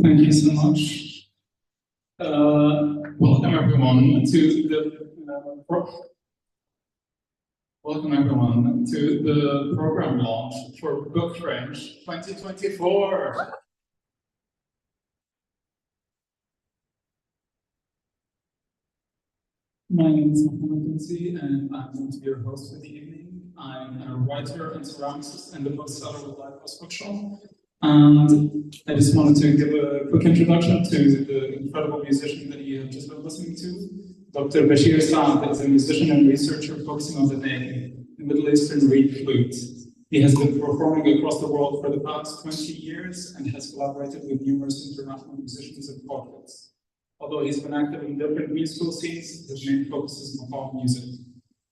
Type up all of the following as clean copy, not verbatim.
Thank you so much. Welcome everyone to the program launch for Book Fringe 2024. My name is Mohammed and I'm going to be your host for the evening. I'm a writer and ceramicist and the bookseller with Live Post Bookshop. And I just wanted to give a quick introduction to the incredible musician that you have just been listening to. Dr. Bashir Saad is a musician and researcher focusing on the ney, the Middle Eastern reed flute. He has been performing across the world for the past 20 years and has collaborated with numerous international musicians and poets. Although he's been active in different musical scenes, his main focus is Maqam music.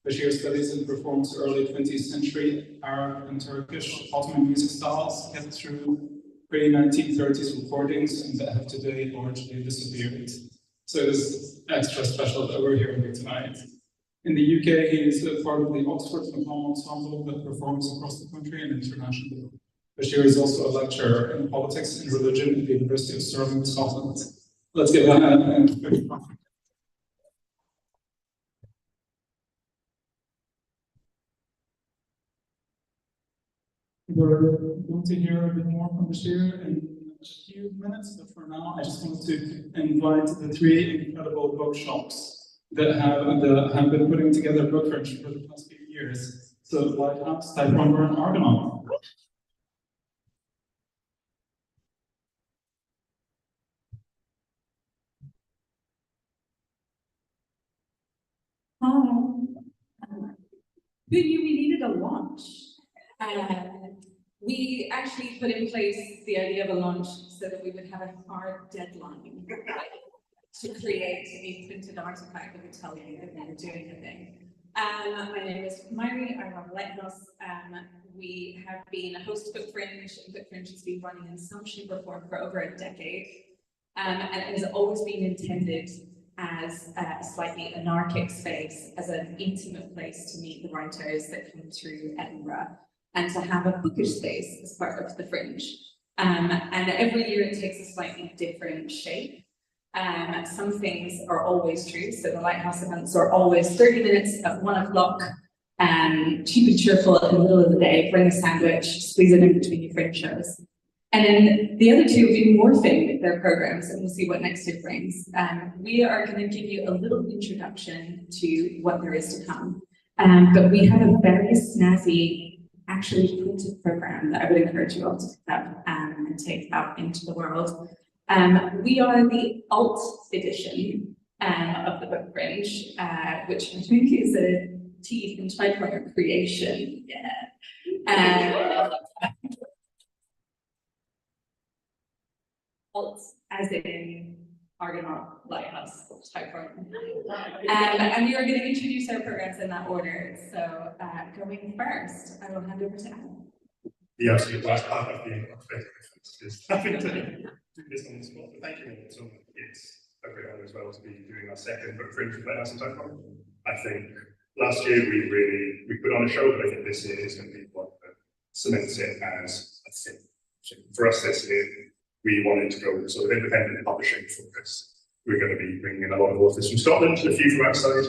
Bashir studies and performs early 20th century Arab and Turkish Ottoman music styles, kept through pre-1930s recordings and that have today largely disappeared. So it is extra special that we're here with you tonight. In the UK, he is a part of the Oxford Maqam Ensemble that performs across the country and internationally. Bashir is also a lecturer in politics and religion at the University of Stirling, Scotland. Let's give that a We're going to hear a bit more from Bashir in a few minutes, but for now, I just wanted to invite the three incredible bookshops that have been putting together Book Fringe for the past few years. So, Lighthouse, Typewriter, and Argonaut. Who knew we needed a launch? We actually put in place the idea of a launch so that we would have a hard deadline to create a printed artifact that would tell you that we were doing a thing. My name is Myri, I run Lighthouse. We have been a host of Book Fringe, and Book Fringe has been running in some shape or form for over a decade. And it has always been intended as a slightly anarchic space, as an intimate place to meet the writers that come through Edinburgh, and to have a bookish space as part of the Fringe. And every year it takes a slightly different shape. Some things are always true, so the Lighthouse events are always 30 minutes at 1 o'clock, cheap and cheerful in the middle of the day, bring a sandwich, squeeze it in between your Fringe shows. And then the other two have been morphing their programs, and we'll see what next year brings. We are going to give you a little introduction to what there is to come. But we have a very snazzy, actually printed program that I would encourage you all to pick up and take out into the world. We are the alt edition of the Book Fringe, which I think is a teeth and typewriter creation. Yeah. Alt, as in Argonaut, Lighthouse, typewriter. And we are going to introduce our programs in that order. So going first, I will hand over to Adam. The absolute worst part of being is having to do this on the spot. But thank you all so much. It's a great honor as well to be doing our second Book Fringe with Lighthouse and Typewriter. I think last year we put on a show, but I think this year is going to be one that cements it as a thing. So for us this year, we wanted to go sort of independent publishing focus. We're going to be bringing in a lot of authors from Scotland, a few from outside.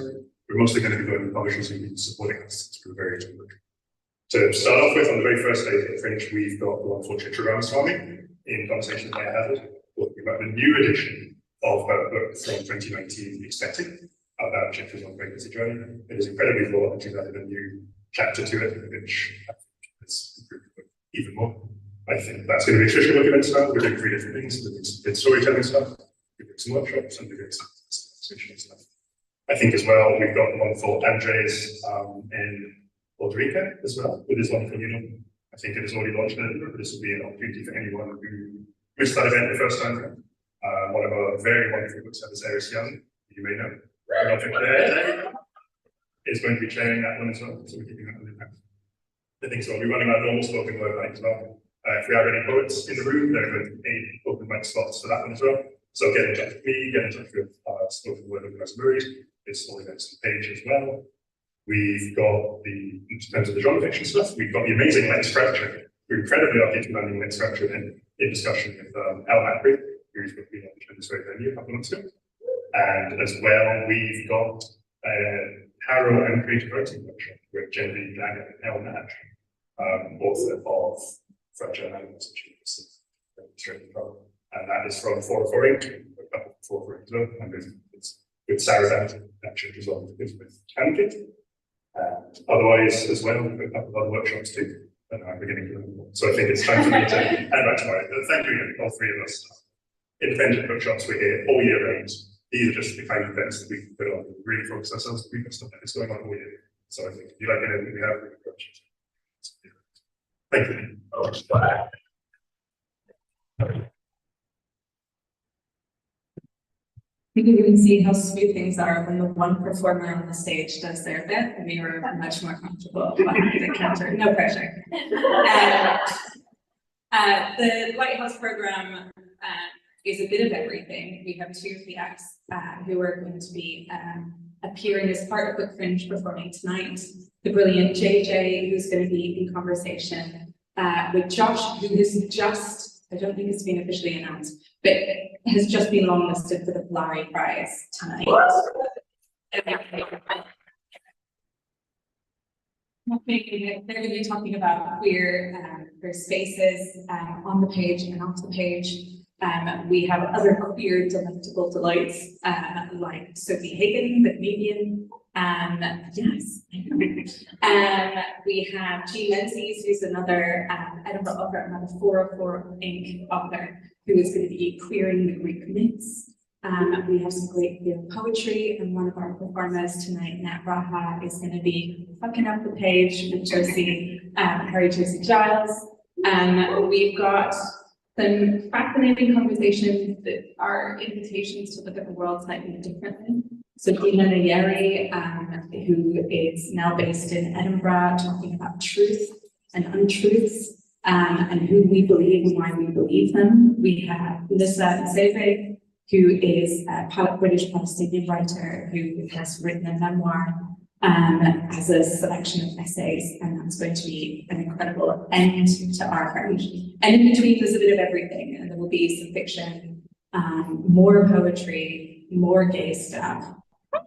We're mostly going to be going to publishers who've been supporting us through various book. To start off with, on the very first day of Fringe, we've got the wonderful Chitra Ramaswamy in conversation with Maya Hazard, talking about the new edition of her book from 2019, Ecstatic, about Chitra's own pregnancy journey. It is incredibly full, and she's added a new chapter to it, which I think has improved the book even more. I think that's going to be a traditional book event style. We're doing 3 different things. We're doing some storytelling stuff, we're doing some workshops, and we're doing some conversation stuff. I think as well, we've got wonderful Andres in Puerto Rico as well, with his wonderful unit. I think it is already launched in Edinburgh, but this will be an opportunity for anyone who missed that event the first time. One of our very wonderful booksellers, Eris Young, you may know, is going to be chairing that one as well, so we're keeping that one in hand. I think so. We'll be running our normal spoken word night as well. If we have any poets in the room, there are going to be open mic slots for that one as well. So get in touch with me, get in touch with spoken word organizer Murray. It's all events page as well. We've got in terms of the genre fiction stuff, we've got the amazing Lex Structure. We're incredibly lucky to be running Lex Structure in discussion with Al Macri, who's going to be on this very venue a couple of months ago. And as well, we've got Harrow and Creative Writing Workshop with Genevieve Daggett and El Natch, author of Fragile Animals, and that is from 404 Inc. A couple of 404 Inc. as well, and it's with Sarah Dant as well, with Candid. Otherwise, as well, we've got a couple of other workshops too, and I'm beginning to learn more. So I think it's time for me to hand back to Murray. Thank you again, all 3 of us. Independent bookshops, we're here all year round. These are just the kind of events that we can put on. We really focus ourselves. We've got stuff that's going on all year. So I think if you like anything we have, we can approach it. Thank you. You can even see how smooth things are when the one performer on the stage does their bit, and we were much more comfortable behind the counter. No pressure. The Lighthouse program is a bit of everything. We have two of the acts who are going to be appearing as part of Book Fringe performing tonight. The brilliant JJ, who's going to be in conversation with Josh, who has just, I don't think it's been officially announced, but has just been longlisted for the Flurry Prize tonight. They're going to be talking about queer spaces on the page and off the page. We have other queer delectable delights like Sophie Hagen, the comedian. Yes. We have Jean Menzies, who's another Edinburgh author, another 404 Inc. author, who is going to be queering the Greek myths. We have some great queer poetry, and one of our performers tonight, Nat Raha, is going to be fucking up the page with Harry Josie Giles. We've got some fascinating conversations that are invitations to look at the world slightly differently. So Dina Nayeri, who is now based in Edinburgh, talking about truth and untruths, and who we believe and why we believe them. We have Lisa Nseve, who is a British Palestinian writer who has written a memoir as a selection of essays, and that's going to be an incredible end to our Fringe. And in between, there's a bit of everything, and there will be some fiction, more poetry, more gay stuff,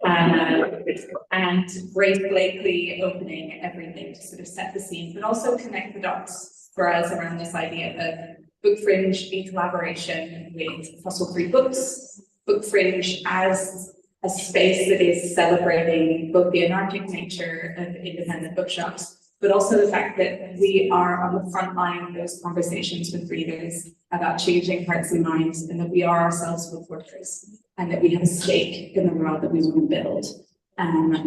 and Grace Blakely opening everything to sort of set the scene, but also connect the dots for us around this idea of Book Fringe in collaboration with Fossil Free Books, Book Fringe as a space that is celebrating both the anarchic nature of independent bookshops, but also the fact that we are on the front line of those conversations with readers about changing hearts and minds, and that we are ourselves book workers, and that we have a stake in the world that we want to build.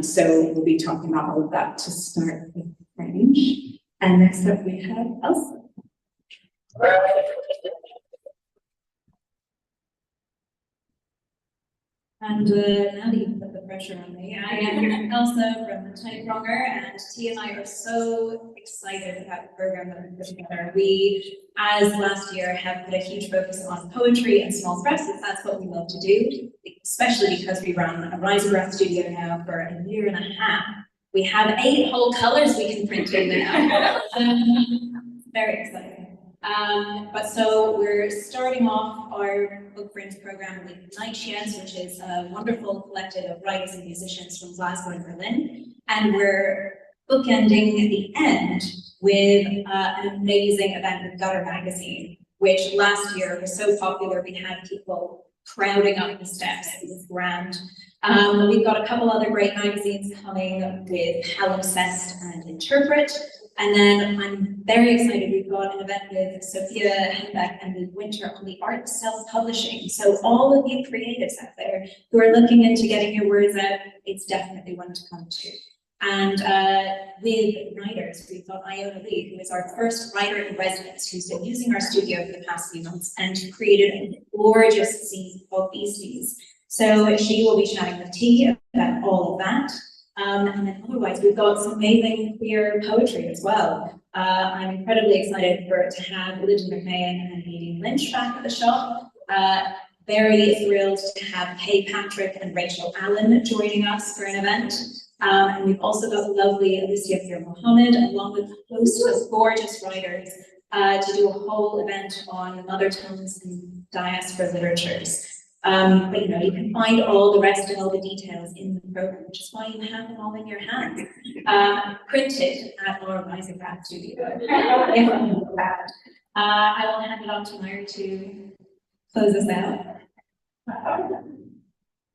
So we'll be talking about all of that to start with Fringe. And next up we have Elsa. And now that you've put the pressure on me, I am Elsa from the Tiny Pronger, and T and I are so excited about the program that we've put together. We, as last year, have put a huge focus on poetry and small presses. That's what we love to do, especially because we run a Risograph studio now for a year and a half. We have 8 whole colors we can print in now. Very exciting. But so we're starting off our Book Fringe program with Nightshades, which is a wonderful collective of writers and musicians from Glasgow and Berlin. And we're bookending the end with an amazing event with Gutter Magazine, which last year was so popular, we had people crowding up the steps. It was grand. We've got a couple other great magazines coming with Palimpsest and Interpret. And then I'm very excited, we've got an event with Sophia Henbeck and Luke Winter on the art of self-publishing. So all of you creatives out there who are looking into getting your words out, it's definitely one to come to. And with writers, we've got Iona Lee, who is our first writer in residence, who's been using our studio for the past few months and created a gorgeous zine called Beasties. So she will be chatting with T about all of that. And then otherwise, we've got some amazing queer poetry as well. I'm incredibly excited to have Lydia McMahon and Nadine Lynch back at the shop. Very thrilled to have Kay Patrick and Rachel Allen joining us for an event. And we've also got the lovely Alicia Fir Mohammed, along with a host of gorgeous writers, to do a whole event on mother tongues and diaspora literatures. But you know, you can find all the rest and all the details in the program, which is why you have them all in your hands. Printed at our Risograph studio. I will hand it on to Myra to close us out.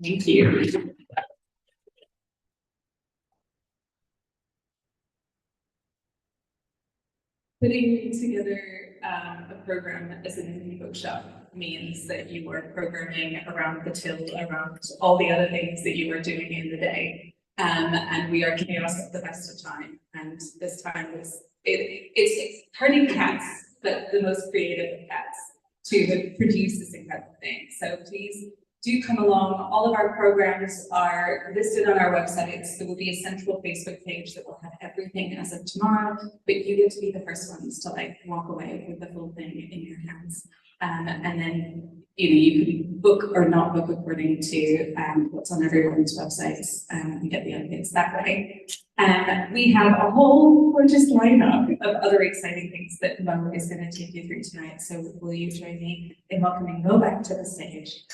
Thank you. Putting together a program as an indie bookshop means that you are programming around the till, around all the other things that you are doing in the day. And we are chaos at the best of time. And this time it's herding cats, but the most creative of cats, to produce this incredible thing. So please do come along. All of our programs are listed on our websites. There will be a central Facebook page that will have everything as of tomorrow, but you get to be the first ones to like walk away with the full thing in your hands. And then you can book or not book according to what's on everyone's websites and get the updates that way. We have a whole gorgeous lineup of other exciting things that Mo is going to take you through tonight. So will you join me in welcoming Mo back to the stage?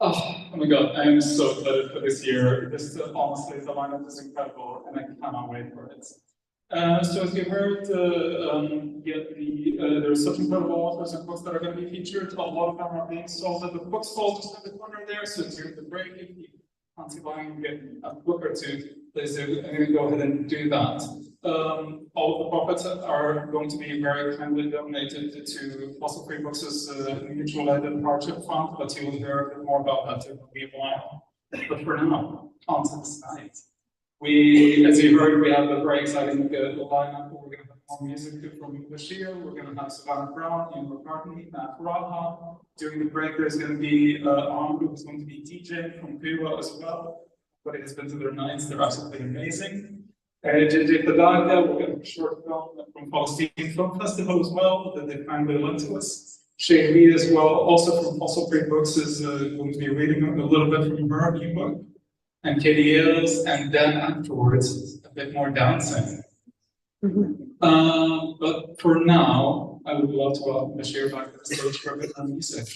Oh my God, I am so excited for this year. Honestly, the lineup is incredible and I cannot wait for it. So as you heard, there are such incredible authors and books that are going to be featured. A lot of them are being sold at the bookstall just in the corner there. So during the break, if you fancy buying a book or two, please do go ahead and do that. All of the profits are going to be very kindly donated to Fossil Free Books' mutual aid hardship fund, but you will hear a bit more about that in a while. But for now, on to the slides. As you heard, we have a very exciting lineup. We're going to have more music from Bashir. We're going to have Savannah Brown, Ian McCartney, Matt Raha. During the break, there's going to be Amru, who's going to be DJ from Cuba as well. But it has been to their nights. They're absolutely amazing. JJ Fadaga, we're going to have a short film from Palestinian Film Festival as well that they kindly lent to us. Shane Lee as well, also from Fossil Free Books, is going to be reading a little bit from her new book. And Katie Ailes, and then afterwards, a bit more dancing. But for now, I would love to welcome Bashir back to the stage for a bit more music.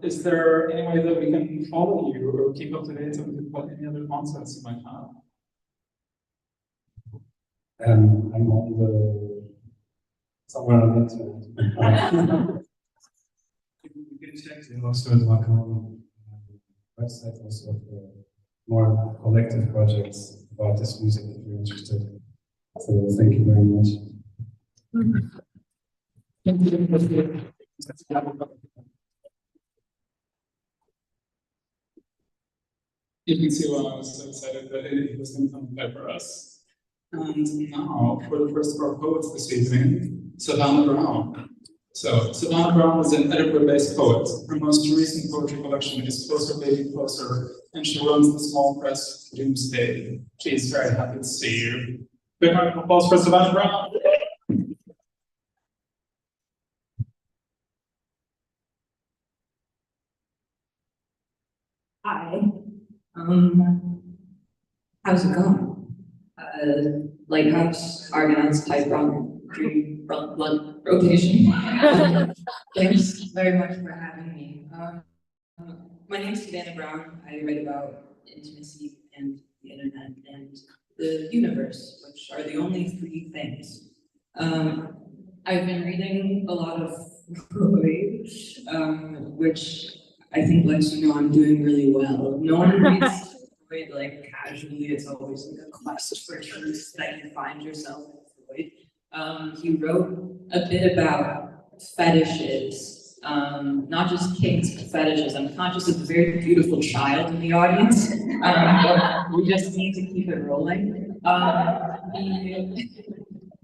Is there any way that we can follow you or keep up to date with any other concepts you might have? I'm on the somewhere on the internet. You can check the illustrators.com website also for more collective projects about this music if you're interested. So thank you very much. You can see why I was so excited that it was going to come back for us. And now, for the first of our poets this evening, Savannah Brown. So, Savannah Brown is an Edinburgh-based poet. Her most recent poetry collection is Closer Baby Closer, and she runs the small press Doomsday. She is very happy to see you. Big round of applause for Savannah Brown. Hi. How's it going? Lighthouse, Argonauts, Type Run, Dream, Blood Rotation. Thanks very much for having me. My name's Savannah Brown. I write about intimacy and the internet and the universe, which are the only three things. I've been reading a lot of Freud, which I think lets you know I'm doing really well. No one reads Freud like casually. It's always like a quest for truth that you find yourself in Freud. He wrote a bit about fetishes not just kinks, but fetishes. I'm conscious of a very beautiful child in the audience. But we just need to keep it rolling.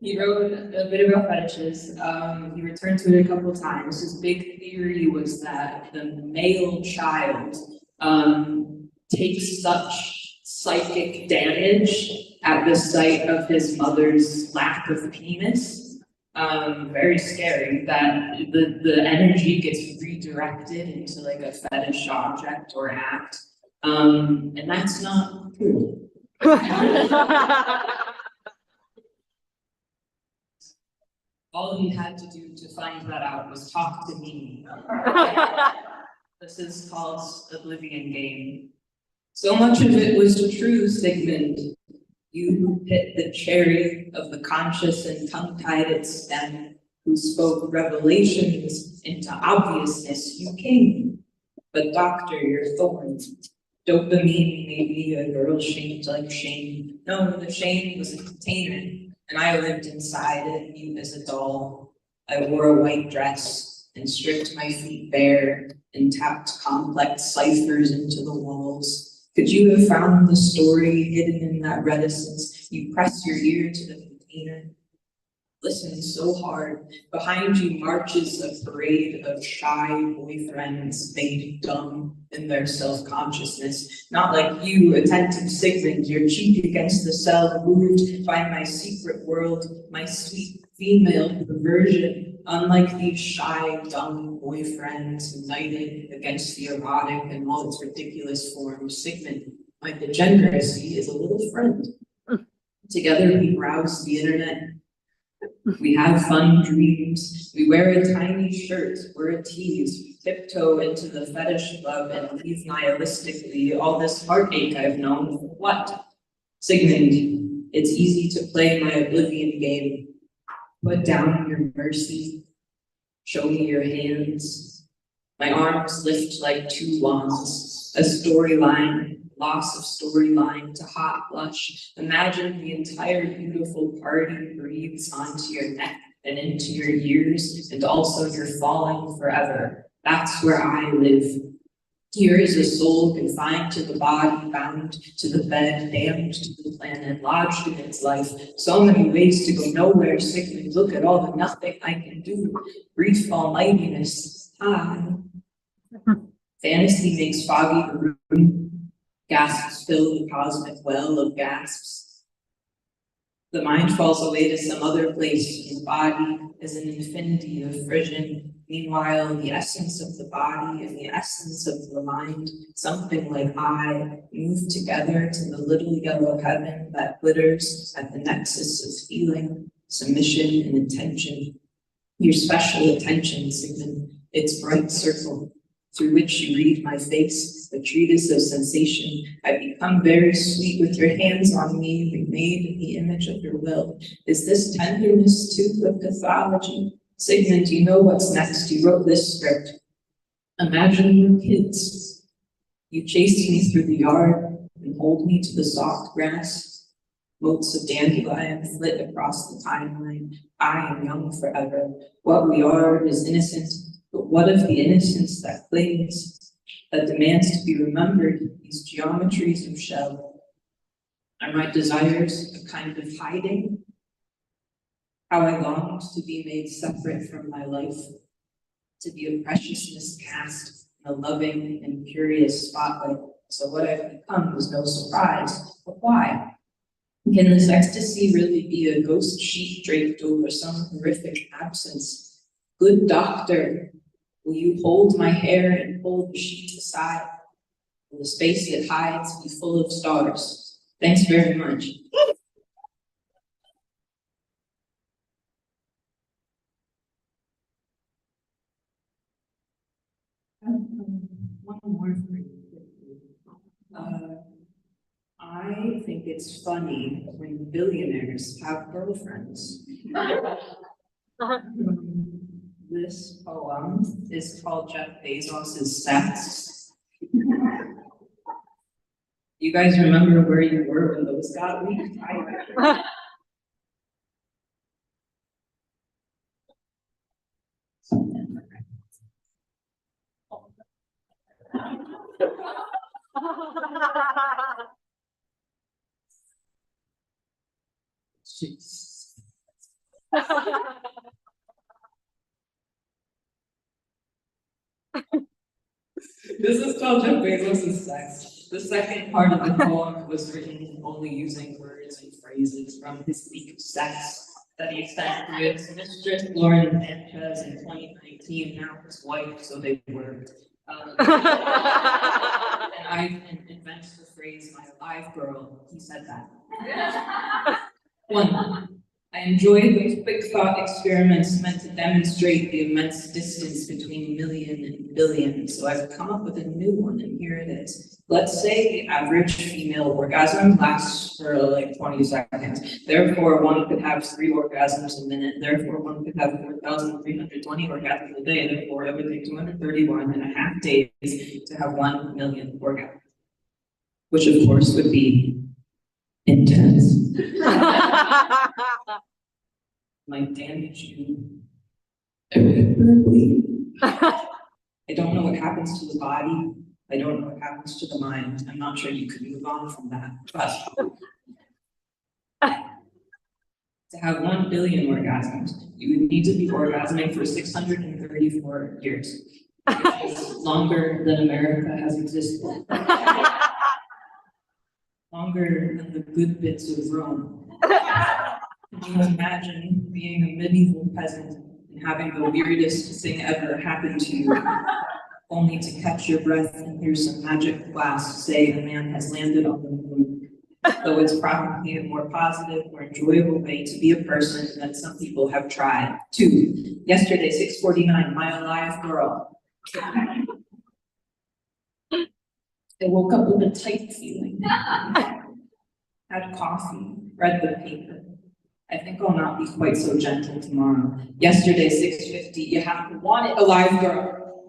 He wrote a bit about fetishes. He returned to it a couple of times. His big theory was that the male child takes such psychic damage at the sight of his mother's lack of penis, very scary, that the energy gets redirected into like a fetish object or act. And that's not cool. All he had to do to find that out was talk to me. This is called Oblivion Game. So much of it was true, Sigmund. You who hit the cherry of the conscious and tongue-tied its stem, who spoke revelations into obviousness, you came. But doctor, your thorns. Dopamine made me a girl shaped like shame. No, the shame was a container. And I lived inside it, mute as a doll. I wore a white dress and stripped my feet bare and tapped complex ciphers into the walls. Could you have found the story hidden in that reticence? You press your ear to the container. Listen so hard. Behind you marches a parade of shy boyfriends made dumb in their self-consciousness. Not like you, attentive Sigmund, your cheek against the cell, moved by my secret world, my sweet female perversion. Unlike these shy, dumb boyfriends united against the erotic and all its ridiculous forms, Sigmund, my degeneracy, is a little friend. Together we browse the internet. We have fun dreams. We wear a tiny shirt, wear a tease, tiptoe into the fetish club and leave nihilistically all this heartache I've known for what? Sigmund, it's easy to play my oblivion game. Put down your mercy. Show me your hands. My arms lift like two wands. A storyline, loss of storyline to hot blush. Imagine the entire beautiful party breathes onto your neck and into your ears, and also you're falling forever. That's where I live. Here is a soul confined to the body, bound to the bed, damned to the planet, lodged in its life. So many ways to go nowhere, Sigmund. Look at all the nothing I can do. Brief almightiness. Fantasy makes foggy the room. Gasps fill the cosmic well of gasps. The mind falls away to some other place, and the body is an infinity of frisson. Meanwhile, the essence of the body and the essence of the mind, something like I, move together to the little yellow heaven that glitters at the nexus of feeling, submission, and attention. Your special attention, Sigmund, its bright circle, through which you read my face, the treatise of sensation. I become very sweet with your hands on me, remade in the image of your will. Is this tenderness too of pathology? Sigmund, you know what's next. You wrote this script. Imagine your kids. You chased me through the yard and hold me to the soft grass. Motes of dandelion flit across the timeline. I am young forever. What we are is innocent, but what of the innocence that clings, that demands to be remembered, these geometries of shell? Are my desires a kind of hiding? How I longed to be made separate from my life, to be a preciousness cast in a loving and curious spotlight. So what I've become was no surprise. But why? Can this ecstasy really be a ghost sheet draped over some horrific absence? Good doctor, will you hold my hair and pull the sheet aside? Will the space it hides be full of stars? Thanks very much. One more for you. I think it's funny when billionaires have girlfriends. This poem is called Jeff Bezos's Sex. You guys remember where you were when those got leaked? Jeez. This is called Jeff Bezos' sex. The second part of the poem was written only using words and phrases from his week of sex that he sent to his mistress Lauren Sanchez in 2019, now his wife, so they worked. And I invented the phrase, my live girl, he said that. One, I enjoy those quick thought experiments meant to demonstrate the immense distance between million and billion. So I've come up with a new one, and here it is. Let's say the average female orgasm lasts for like 20 seconds. Therefore, one could have 3 orgasms a minute. Therefore, one could have 4,320 orgasms a day. Therefore, it would take 231 and a half days to have 1 million orgasms, which of course would be intense. Might damage you irreparably. I don't know what happens to the body. I don't know what happens to the mind. I'm not sure you could move on from that. But to have 1 billion orgasms, you would need to be orgasming for 634 years, which is longer than America has existed. Longer than the good bits of Rome. Can you imagine being a medieval peasant and having the weirdest thing ever happen to you, only to catch your breath and hear some magic glass say a man has landed on the moon? Though it's probably a more positive, more enjoyable way to be a person than some people have tried. 2, yesterday, 6:49, my alive girl. I woke up with a tight feeling. Had coffee, read the paper. I think I'll not be quite so gentle tomorrow. Yesterday, 6:50, you have to want it, alive girl.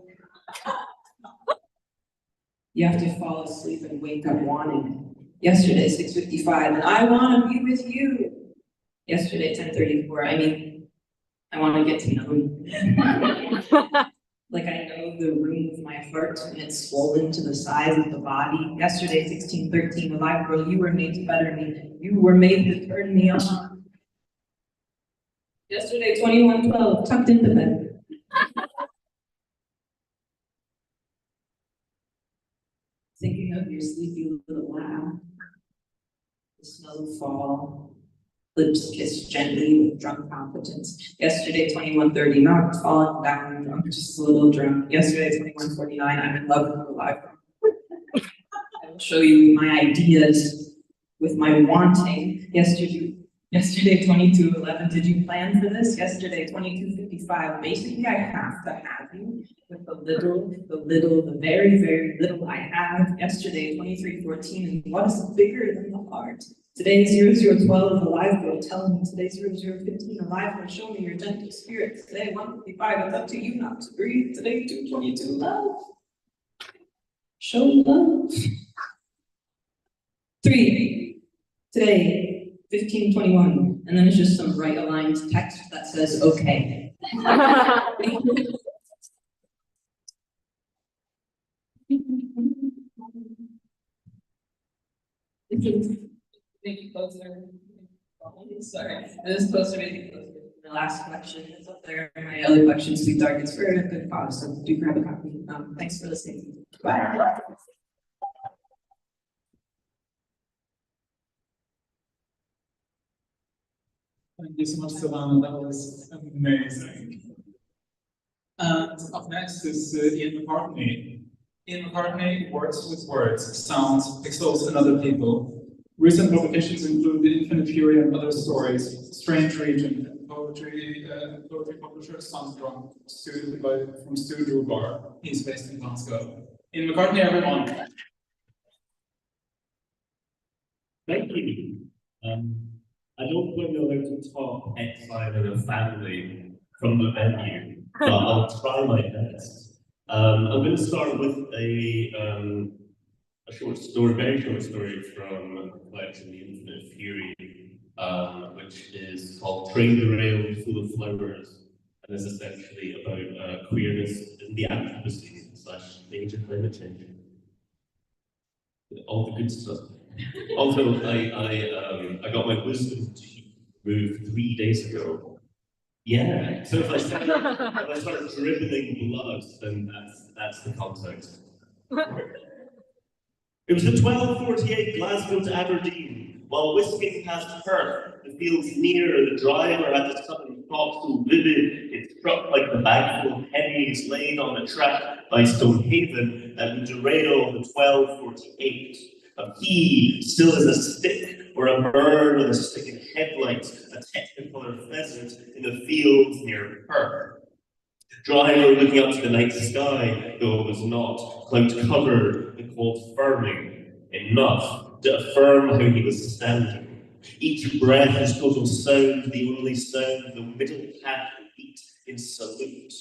You have to fall asleep and wake up wanting it. Yesterday, 6:55, and I want to be with you. Yesterday, 10:34, I want to get to know you. Like I know the room of my heart and it's swollen to the size of the body. Yesterday, 16:13, alive girl, you were made to better me. You were made to turn me on. Yesterday, 21:12, tucked into bed. Thinking of your sleepy little laugh, the smell of fall, lips kissed gently with drunk competence. Yesterday, 21:30, not falling down drunk, just a little drunk. Yesterday, 21:49, I'm in love with the life. I will show you my ideas with my wanting. Yesterday, 22:11, did you plan for this? Yesterday, 22:55, basically I have to have you with the very, very little I have. Yesterday, 23:14, and what is bigger than the heart? Today, 00:12, alive girl, tell me. Today, 00:15, alive girl, show me your gentle spirit. Today, 1:55, it's up to you not to breathe. Today, 2:22, love. Show love. 3, today, 15:21, and then it's just some right aligned text that says, okay. Maybe closer. Sorry, this is closer, maybe closer. The last collection is up there. My other collection, Sweet Dark, it's for a good cause, so do grab a copy. Thanks for listening. Bye. Thank you so much, Savannah. That was amazing. And up next is Ian McCartney. Ian McCartney works with words, sounds, pixels, and other people. Recent publications include The Infinite Fury and Other Stories, Strange Region, and poetry publisher Sunstrong, from Studio Bar. He's based in Glasgow. Ian McCartney, everyone. Thank you. I don't think you're allowed to talk outside of a family from the venue, but I'll try my best. I'm going to start with a short story, very short story from a collection, The Infinite Fury, which is called Train Derailed Full of Flowers, and is essentially about queerness in the activist / major climate change. all the good stuff. Although I got my wisdom teeth removed 3 days ago. Yeah, so if I start dribbling blood, then that's the context. It was the 12:48 Glasgow to Aberdeen. While whisking past Perth, the fields near, the driver had the sudden thought so vivid, it struck like the bagful of pennies laid on the track by Stonehaven that would derail the 12:48. A pea still as a stick, or a bird with a stick and headlights, a technicolor pheasant in the fields near Perth. Driver looking up to the night sky, though it was not, cloud covered and cold firming, enough to affirm how he was standing. Each breath was total sound, the only sound, the middle path beat in salute.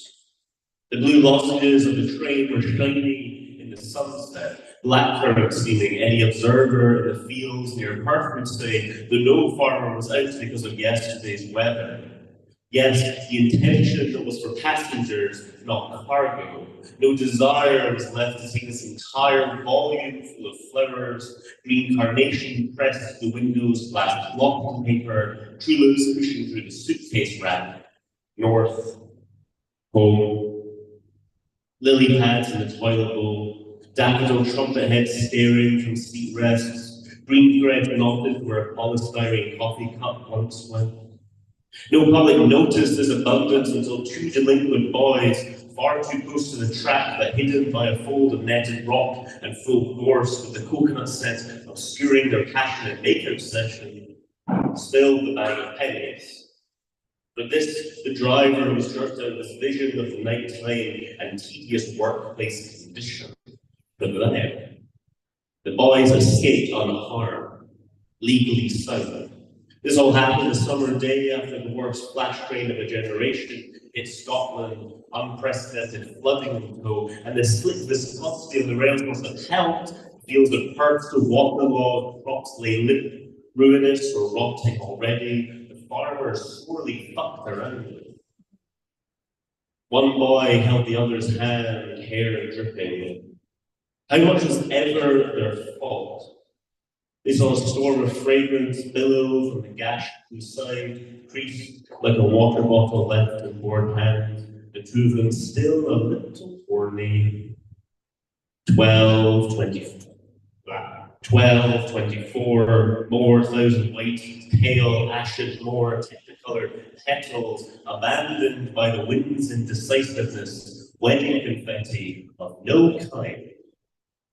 The blue lozenges of the train were shining in the sunset, blackbird seeming. Any observer in the fields near Perth would say, though no farmer was out because of yesterday's weather. Yes, the intention was for passengers, not cargo. No desire was left to see this entire volume full of flowers, green carnation pressed to the windows, glass blotting paper, trulos pushing through the suitcase rack. North, home, lily pads in the toilet bowl, daffodil trumpet heads staring from seat rests, green thread knotted where a polystyrene coffee cup once went. No public noticed this abundance until two delinquent boys, far too close to the track but hidden by a fold of netted rock and full gorse with the coconut scent obscuring their passionate makeout session, spilled the bag of pennies. But this, the driver was jerked out this vision of the nighttime and tedious workplace condition. But then, the boys escaped unharmed, legally sound. This all happened a summer day after the worst flash train of a generation hit Scotland, unprecedented flooding in tow, and the slick viscosity of the rails must have helped. Fields of Perth to waterlogged, crops lay limp, ruinous or rotting already. The farmers sorely fucked around it. One boy held the other's hand, hair dripping. How much was ever their fault? They saw a storm of fragrance billow from the gash inside, creased like a water bottle left in bored hand. The two of them still a little horny. 12, 24, more thousand white, pale, ashen, more technicolored petals, abandoned by the wind's indecisiveness, wedding confetti of no kind.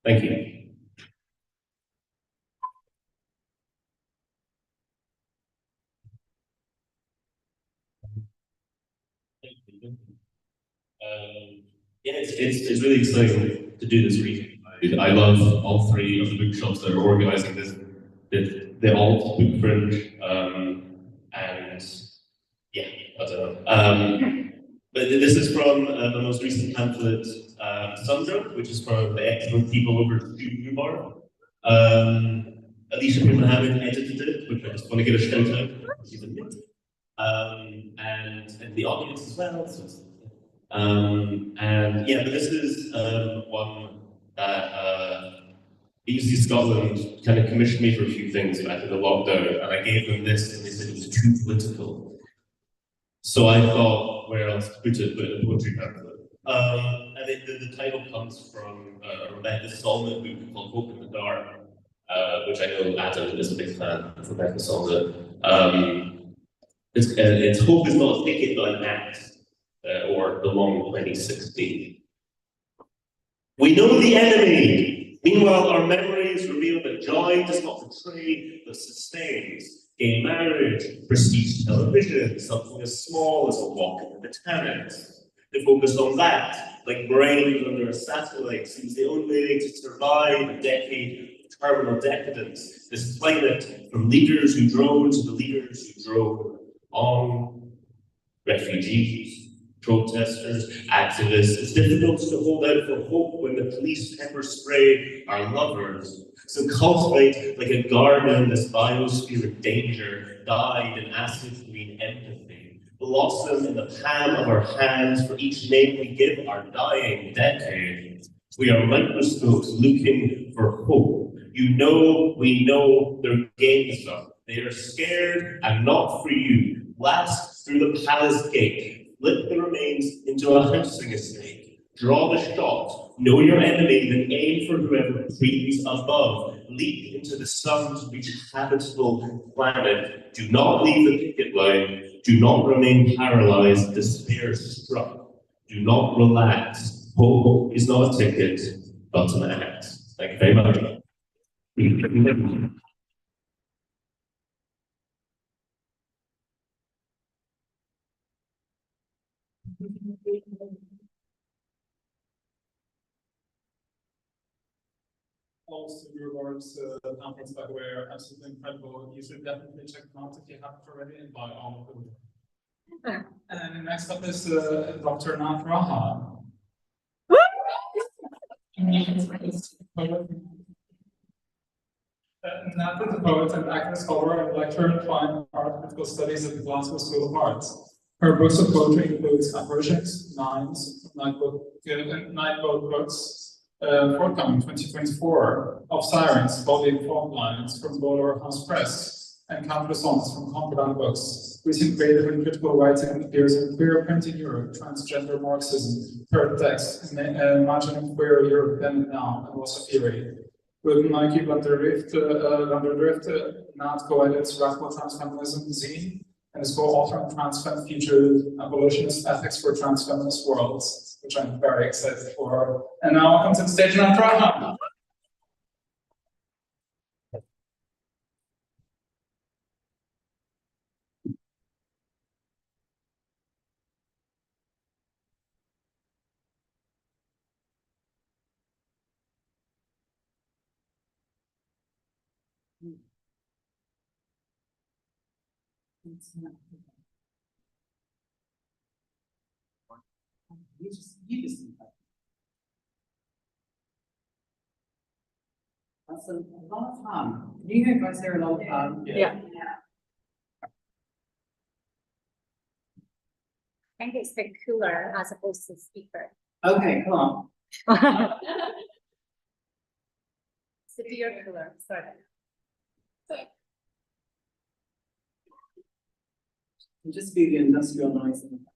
Thank you. Yeah, it's really exciting to do this reading. I love all three of the bookshops that are organising this. The alt book Fringe, and yeah, I don't know. But this is from the most recent pamphlet, Sundra, which is from the excellent people over at Q Bar. Alicia Mohammed edited it, which I just want to give a shout out. She's a mint. And the audience as well. So and yeah, but this is one that BBC Scotland kind of commissioned me for a few things after the lockdown, and I gave them this, and they said it was too political. So I thought, where else to put it but in a poetry pamphlet? And the title comes from Rebecca Solnit book called Hope in the Dark, which I know Adam is a big fan of Rebecca Solnit. It's Hope is not a ticket but an act. Or The Long 2016. We know the enemy. Meanwhile, our memories reveal that joy does not betray, but sustains. Gay marriage, prestige television, something as small as a walk in the Botanics. They focus on that, like brains under a satellite, seems the only way to survive a decade of terminal decadence. This climate, from leaders who drove to the leaders who drove on. Refugees. Protesters, activists, it's difficult to hold out for hope when the police pepper spray our lovers. So cultivate like a garden this biosphere of danger, dyed in acid-green empathy. Blossom in the palm of our hands for each name we give our dying decade. We are microscopes looking for hope, You know, we know their games up. They are scared and not for you. Blast through the palace gate. Flip the remains into a hunting estate. Draw the shot. Know your enemy, then aim for whoever breathes above. Leap into the sun to reach a habitable planet. Do not leave the picket line. Do not remain paralyzed. Despair struck. Do not relax. Hope is not a ticket, but an act. Thank you very much. Also, your works, pamphlets, by the way, are absolutely incredible. You should definitely check them out if you haven't already, and buy all of them. And next up is Dr. Nath Raha. Nath is a poet and actor, scholar, and lecturer in fine art critical studies at the Glasgow School of Arts. Her books of poetry includes Apparitions, Nines, Night Boat Books, forthcoming 2024, Of Sirens, Body and Fault Lines from Bowler House Press, and countless songs from Confidant Books. Recent creative and critical writing appears in Queer Printing Europe, Transgender Marxism, Third Text, Imagining Queer Europe Then and Now, and Was a Theory. With Nike Landerdrift, Nath co-edits Radical Transfeminism zine, and is co-author on Transfem Future Abolitionist Ethics for Transfeminist Worlds, which I'm very excited for. And now welcome to the stage, Nath Raha. You just that's a lot of fun. You guys are a lot of fun. Yeah. I think it's the cooler as opposed to speaker. Okay, come on. Severe cooler, sorry. It'll just be the industrial noise in the back.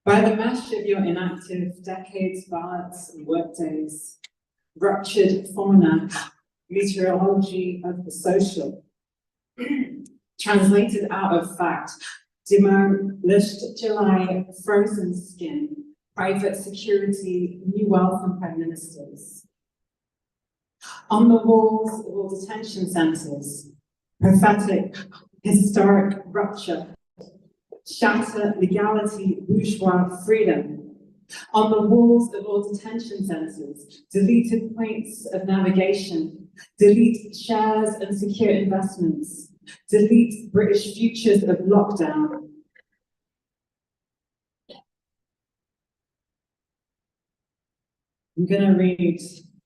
By the mesh of your inactive decades, ballads, and workdays, ruptured fauna, meteorology of the social, translated out of fact, demolished July, frozen skin, private security, new wealth and prime ministers. On the walls of all detention centres, prophetic, historic rupture, shatter legality, bourgeois freedom. On the walls of all detention centres, deleted points of navigation, delete shares and secure investments, delete British futures of lockdown. I'm going to read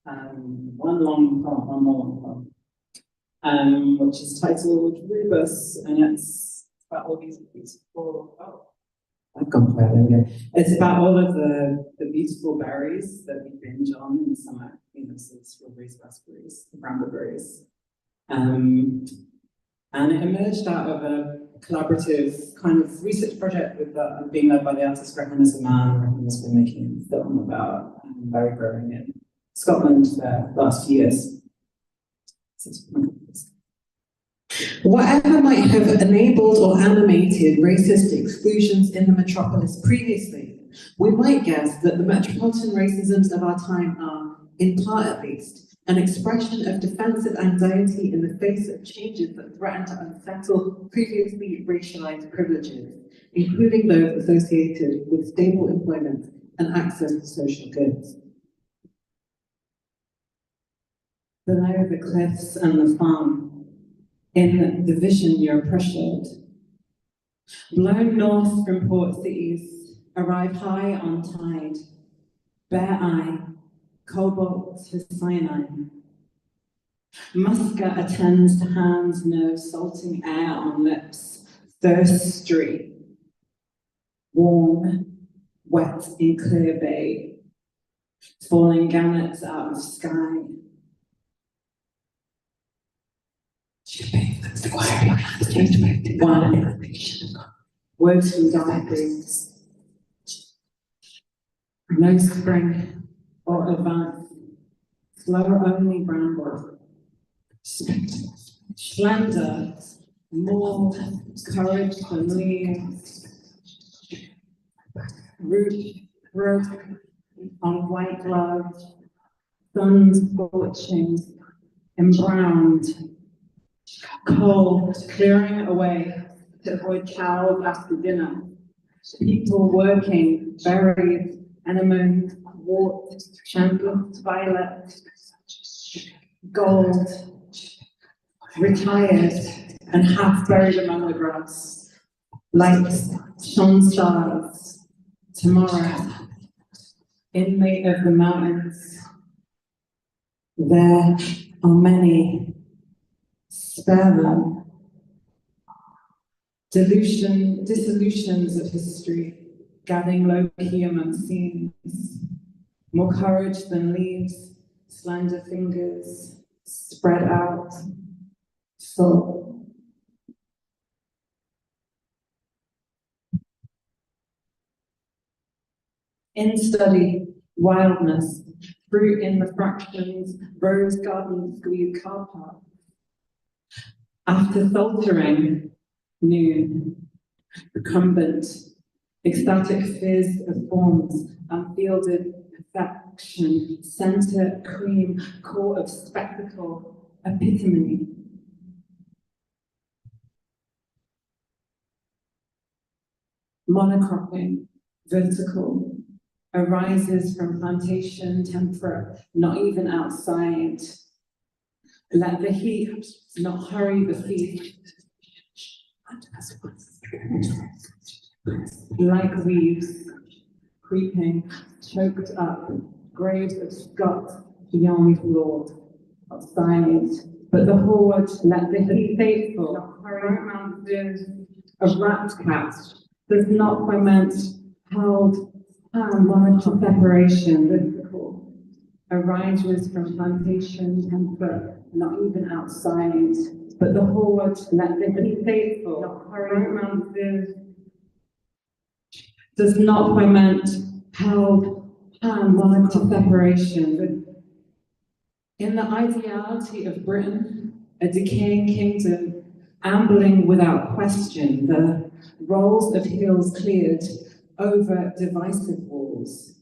one more long poem, which is titled Rebus, and it's about all these beautiful, I've gone quite there. It's about all of the beautiful berries that we binge on in the summer, so strawberries, raspberries, cranberries. And it emerged out of a collaborative kind of research project with being led by the artist Reckon as a Man. Reckon has been making a film about berry growing in Scotland for the last few years. Whatever might have enabled or animated racist exclusions in the metropolis previously, we might guess that the metropolitan racisms of our time are, in part at least, an expression of defensive anxiety in the face of changes that threaten to unsettle previously racialized privileges, including those associated with stable employment and access to social goods. Below the cliffs and the farm, in the vision you're pressured. Blown north from port cities, arrive high on tide, bare eye, cobalt to cyanide. Muscat attends to hands, nerves, salting air on lips, thirsty, warm, wet in clear bay, falling gannets out of sky, One, words from diaries. No spring or advance, slower only bramble. Slender, more courage than leaves. Root broke on white gloves, sun's scorching, embrowned, cold, clearing away to avoid cows after dinner. People working, buried, anemone, wart, champions, violet, gold, retired, and half buried among the grass. Lights, shone stars, tomorrow, inmate of the mountains. There are many, spare them. Dissolutions of history, gathering low-key among scenes. More courage than leaves, slender fingers, spread out, full. In study, wildness, fruit in refractions, rose garden squeeze car park. After faltering, noon, recumbent, ecstatic fizz of forms, unfielded perfection, center, cream, core of spectacle, epitome. Monocropping, vertical, arises from plantation temperate, not even outside. Let the heat not hurry the feet. Like leaves, creeping, choked up, graves of Scott beyond Lord, outside. But the horde, let the heat faithful, paramount a rat cat, does not ferment, held, monitor separation, vertical, arises from plantation temper, not even outside. But the horde, let the heat faithful, paramount does not ferment, held, monitor separation. In the ideality of Britain, a decaying kingdom, ambling without question, the rolls of hills cleared over divisive walls,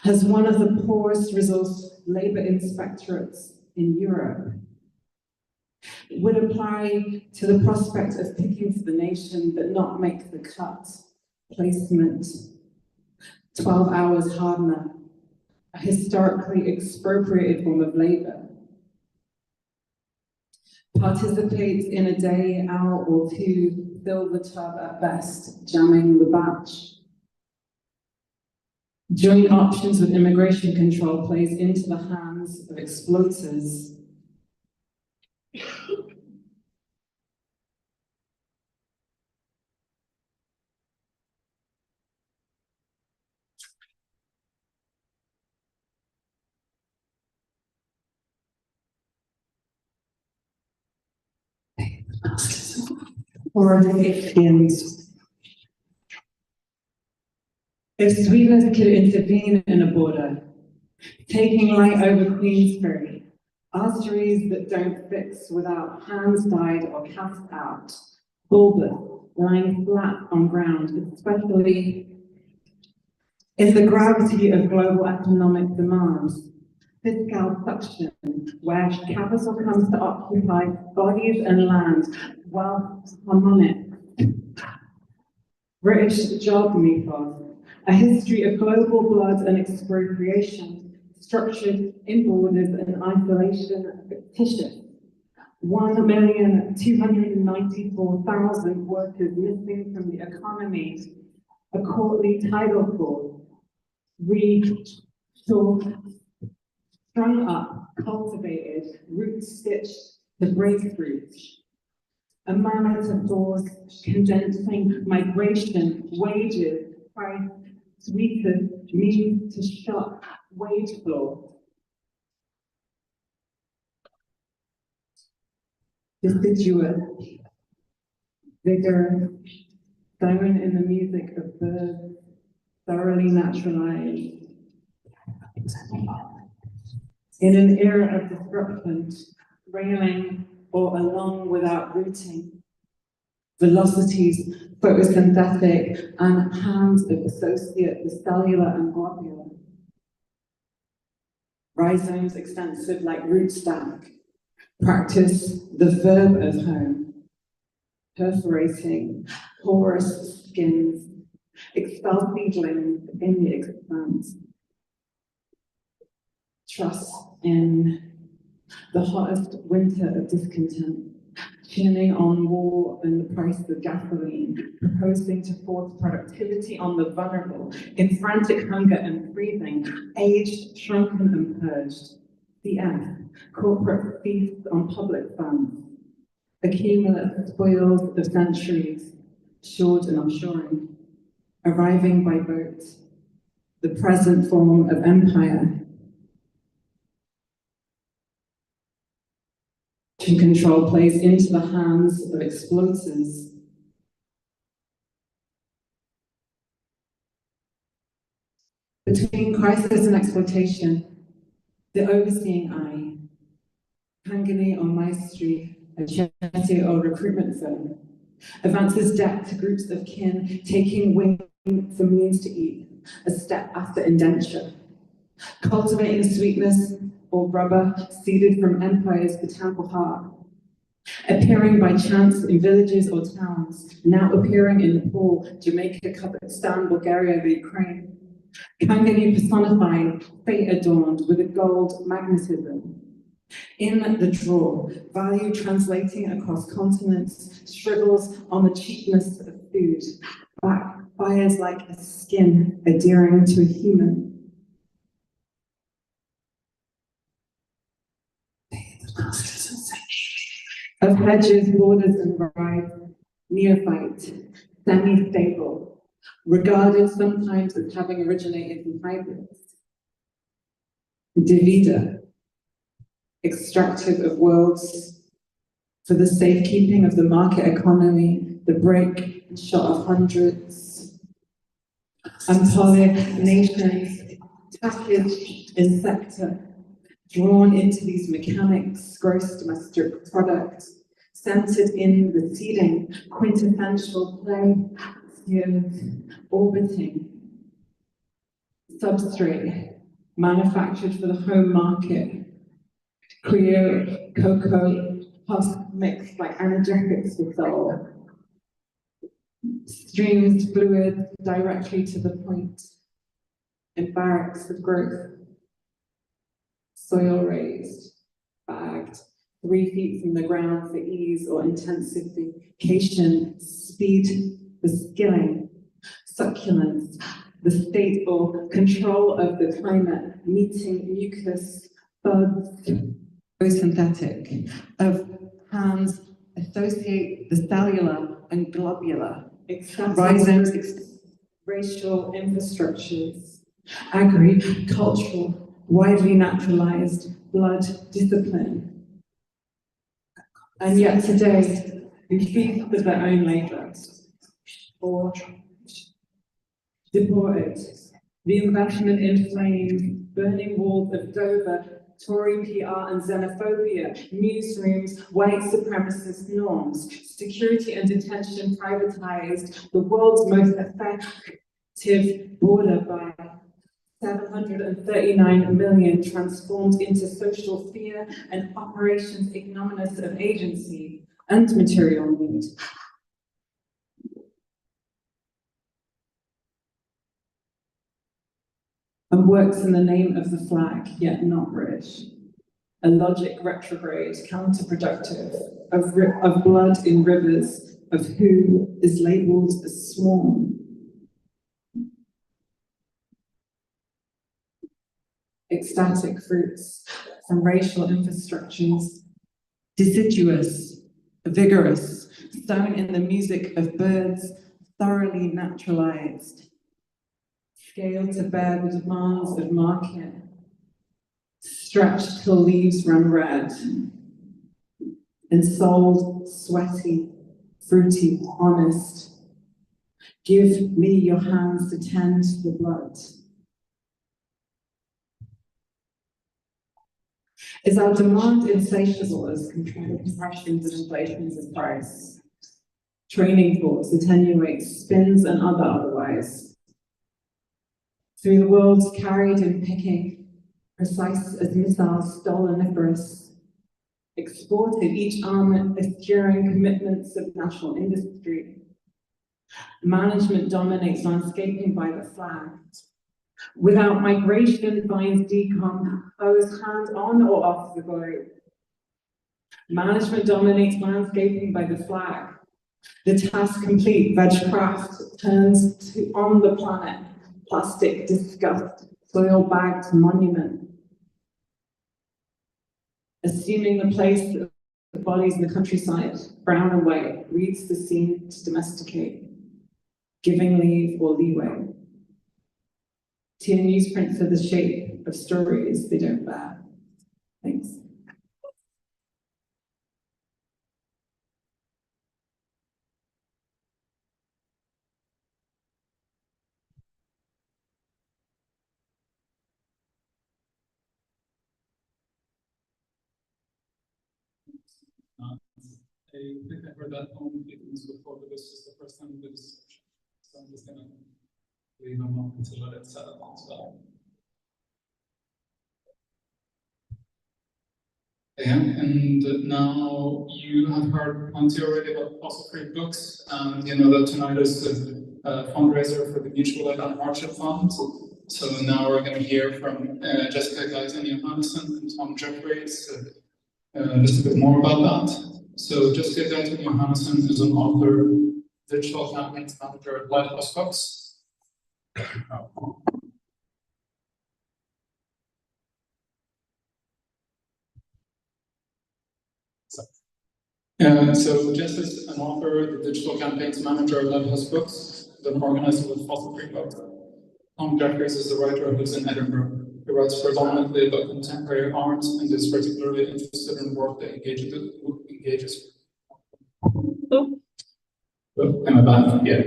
has one of the poorest resource labour inspectorates in Europe. It would apply to the prospect of picking for the nation but not make the cut. Placement, 12 hours hardener, a historically expropriated form of labour. Participate in a day, hour or two, fill the tub at best, jamming the batch. Joint options with immigration control plays into the hands of exploiters. Or If Sweden could intervene in a border, taking light over Queensbury, arteries that don't fix without hands tied or cast out, bulbous, lying flat on ground, especially in the gravity of global economic demands, fiscal suction, where capital comes to occupy bodies and land, wealth harmonic. British job mythos, a history of global blood and expropriation, structured in borders and isolation fictitious. 1,294,000 workers missing from the economy, a courtly title for, strung up, cultivated, root stitched to breakthrough. A metaphors condensing migration, wages, price, sweetened, means to shock, wage floor. Deciduous, vigor, sown in the music of birds, thoroughly naturalized. In an era of disruption, railing or along without rooting, velocities, photosynthetic, and hands that associate the cellular and globular. Rhizomes extensive like rootstock, practice the verb of home, perforating porous skins, expel seedlings in the expanse. Trust in the hottest winter of discontent, tuning on war and the price of gasoline, proposing to force productivity on the vulnerable, in frantic hunger and breathing, aged, shrunken and purged. CF, corporate feasts on public funds, accumulate spoils of centuries, shored and offshoring, arriving by boat, the present form of empire. Control plays into the hands of exploiters. Between crisis and exploitation, the overseeing eye, Pangani or Maestri, a charity or recruitment firm, advances debt to groups of kin, taking wing for means to eat, a step after indenture. Cultivating sweetness or rubber seeded from empire's botanical heart. Appearing by chance in villages or towns, now appearing in Nepal, Jamaica, Kazakhstan, Bulgaria, the Ukraine. Pangani personified, fate adorned with a gold magnetism. In the draw, value translating across continents, shrivels on the cheapness of food, backfires like a skin adhering to a human. Of hedges, borders, and rides, neophyte, semi-stable, regarded sometimes as having originated from hybrids. Divida, extractive of worlds, for the safekeeping of the market economy, the break and shot of hundreds. Unpolished nations, packaged in sector, drawn into these mechanics, gross domestic product, centered in the seeding, quintessential play, orbiting, substrate, manufactured for the home market, Creole, cocoa, husk mixed like energetics with soul, streams, fluids, directly to the point, in barracks of growth. Soil raised, bagged, 3 feet from the ground for ease or intensification, speed, the skilling, succulence, the state or control of the climate, meeting mucus, buds, synthetic, of hands associate the cellular and globular, rhizomes, racial infrastructures, agricultural, widely naturalized blood discipline. And yet today, we feast with their own labor, or deported. The investment in flames, burning walls of Dover, Tory PR and xenophobia, newsrooms, white supremacist norms, security and detention privatized, the world's most effective border by 739 million transformed into social fear and operations ignominious of agency and material need. And works in the name of the flag, yet not British. A logic retrograde, counterproductive, of blood in rivers, of who is labelled a swarm. Ecstatic fruits from racial infrastructures, deciduous, vigorous, sown in the music of birds, thoroughly naturalized, scaled to bear the demands of market, stretched till leaves run red, ensouled, sweaty, fruity, honest. Give me your hands to tend the blood. Is our demand insatiable as compared to passions and inflations of price? Training thoughts attenuate spins and otherwise. Through the worlds carried in picking, precise as missiles stoloniferous, exported each arm assuring commitments of national industry. Management dominates landscaping by the flag. Without migration, vines decompose hand on or off the globe. Management dominates landscaping by the flag. The task complete, vegcraft turns to on the planet, plastic disgust, soil bagged monument. Assuming the place of the bodies in the countryside, brown and white, reads the scene to domesticate, giving leave or leeway. Tea and newsprints are the shape of stories they don't bear. Thanks. I think I heard that home meetings before, but this is the first time we did this session. So I'm just gonna leave a moment to let it settle as well. Yeah, and now you have heard plenty already about fossil-free books, and you know that tonight is the fundraiser for the Mutual Aid and Hardship Fund. So now we're going to hear from Jessica Guyton Johannesson and Tom Jeffries just a bit more about that. So Jessica Guyton Johannesson is an author, digital campaigns manager at Lighthouse Books. So Jess is an author, the digital campaigns manager at Lighthouse Books, the organizer with Fossil-Free Books. Tom Jeffries is the writer who lives in Edinburgh. He writes predominantly about contemporary art and is particularly interested in work that engages. Oh, am I back? Yeah.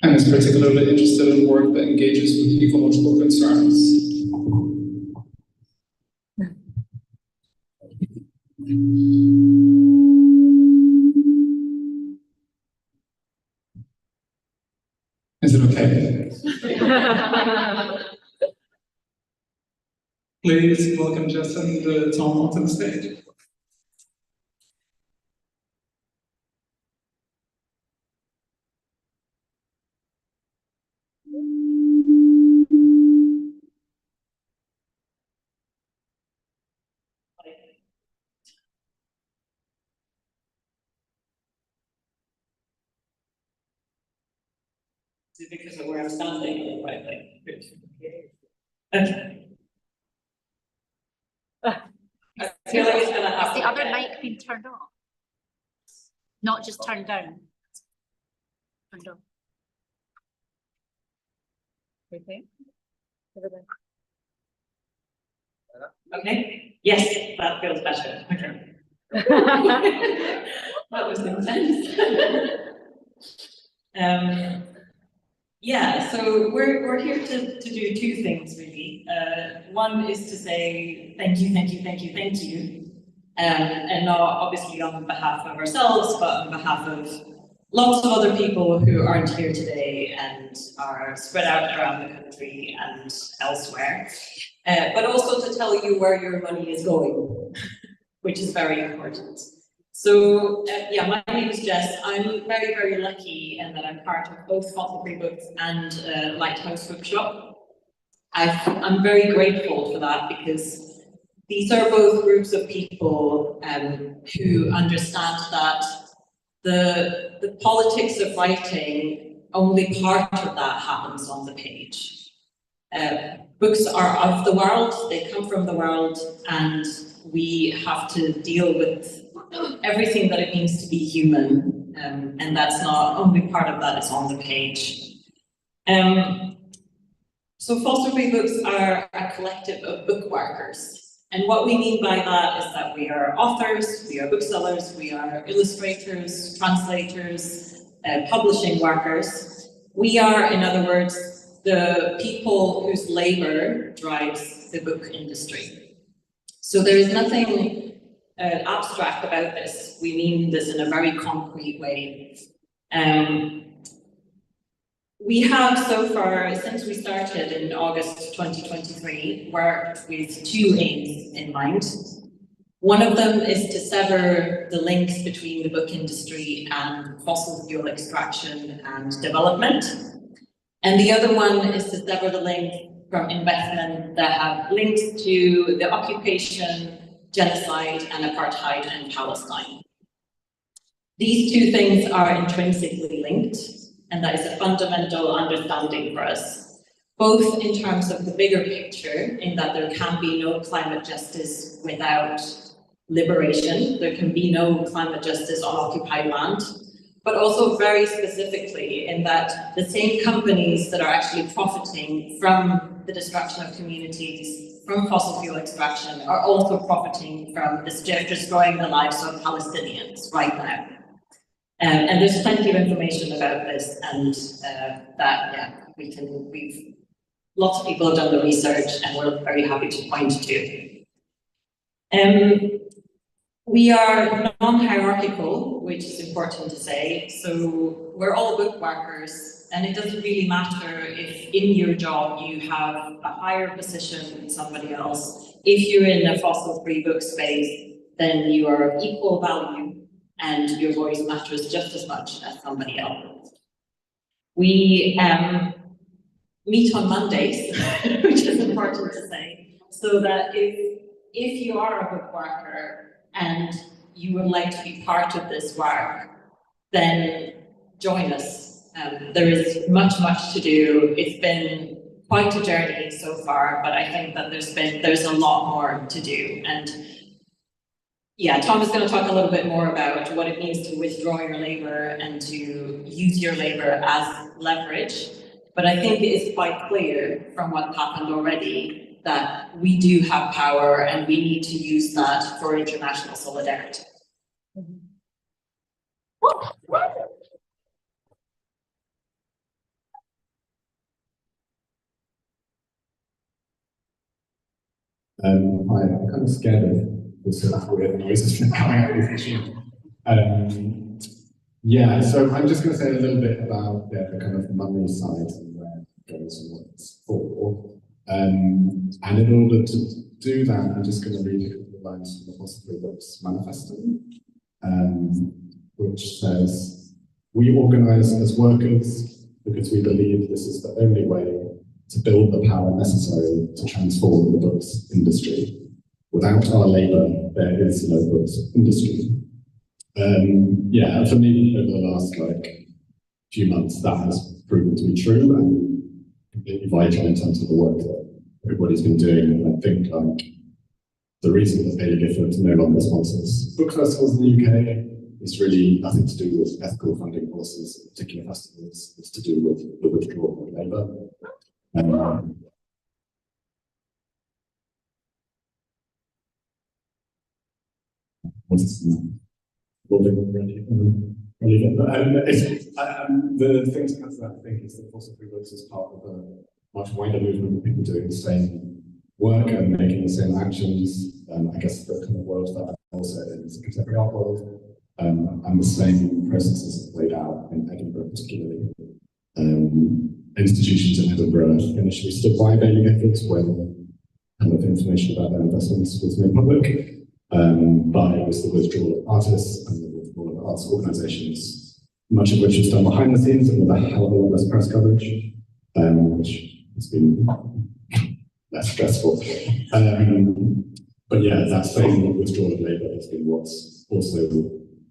And is particularly interested in work that engages with ecological concerns. Is it okay? Please welcome Jess and Tom onto the stage. Is it because of where I'm standing or right thing? Okay. I feel like it's gonna Has happen. the other again. mic been turned off? Not just turned down? Turned on. Okay. Okay, yes, that feels better. Okay. That was intense. Yeah, so we're here to do two things really. One is to say thank you, thank you, thank you, thank you. And not obviously on behalf of ourselves, but on behalf of lots of other people who aren't here today and are spread out around the country and elsewhere. But also to tell you where your money is going, which is very important. So yeah, my name is Jess. I'm very, very lucky in that I'm part of both Fossil-Free Books and Lighthouse Bookshop. I'm very grateful for that because these are both groups of people who understand that the politics of writing, only part of that happens on the page. Books are of the world, they come from the world, and we have to deal with everything that it means to be human, and that's not only part of that is on the page. So Fossil-Free Books are a collective of book workers. And what we mean by that is that we are authors, we are booksellers, we are illustrators, translators, publishing workers. We are, in other words, the people whose labor drives the book industry. So there is nothing abstract about this. We mean this in a very concrete way. We have so far, since we started in August 2023, worked with two aims in mind. One of them is to sever the links between the book industry and fossil fuel extraction and development. And the other one is to sever the link from investment that have links to the occupation, genocide, and apartheid in Palestine. These two things are intrinsically linked, and that is a fundamental understanding for us, both in terms of the bigger picture, in that there can be no climate justice without liberation, there can be no climate justice on occupied land, but also very specifically in that the same companies that are actually profiting from the destruction of communities, from fossil fuel extraction, are also profiting from this destroying the lives of Palestinians right now. And there's plenty of information about this, and lots of people have done the research, and we're very happy to point to. We are non-hierarchical, which is important to say. So we're all book workers, and it doesn't really matter if in your job you have a higher position than somebody else. If you're in a fossil-free book space, then you are of equal value, and your voice matters just as much as somebody else. We meet on Mondays, which is important to say, so that if you are a book worker and you would like to be part of this work, then join us. There is much to do. It's been quite a journey so far, but I think that there's a lot more to do. And yeah, Tom is going to talk a little bit more about what it means to withdraw your labor and to use your labor as leverage. But I think it is quite clear from what's happened already that we do have power and we need to use that for international solidarity. Hi, I'm kind of scared of the sort of weird noises coming out of this machine. Yeah, so I'm just going to say a little bit about the kind of money side and where it goes and what it's for. And in order to do that, I'm just going to read a couple of lines from the Fossil Free Books Manifesto, which says, "We organise as workers because we believe this is the only way to build the power necessary to transform the books industry. Without our labour, there is no books industry." Yeah, for me, over the last few months, that has proven to be true and completely vital in terms of the work that everybody's been doing. And I think the reason that Bailey Gifford no longer sponsors book festivals in the UK is really nothing to do with ethical funding policies of particular festivals. It's to do with the withdrawal of labour. The thing to answer that, I think, is that Fossil Free Books is part of a much wider movement of people doing the same work and making the same actions. I guess the kind of world that I also is the contemporary art world, and the same processes are played out in Edinburgh, particularly. Institutions in Edinburgh initially stood by Bailey Giffords when kind of information about their investments was made public. But it was the withdrawal of artists and the withdrawal of arts organisations, much of which is done behind the scenes and with a hell of a lot less press coverage, which has been less stressful. But yeah, that same withdrawal of labour has been what's also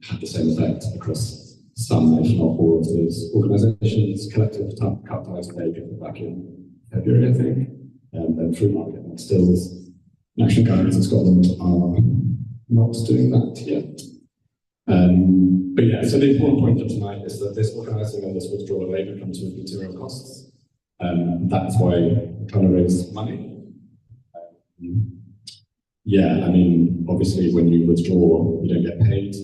had the same effect across some, if not all, of those organisations. Collective cut ties today back in February, I think, and Free Market and Stills. National Galleries in Scotland are not doing that yet. But yeah, so the important point of tonight is that this organising and this withdrawal of labour comes with material costs. That's why we're trying to raise money. yeah, I mean, obviously when you withdraw, you don't get paid.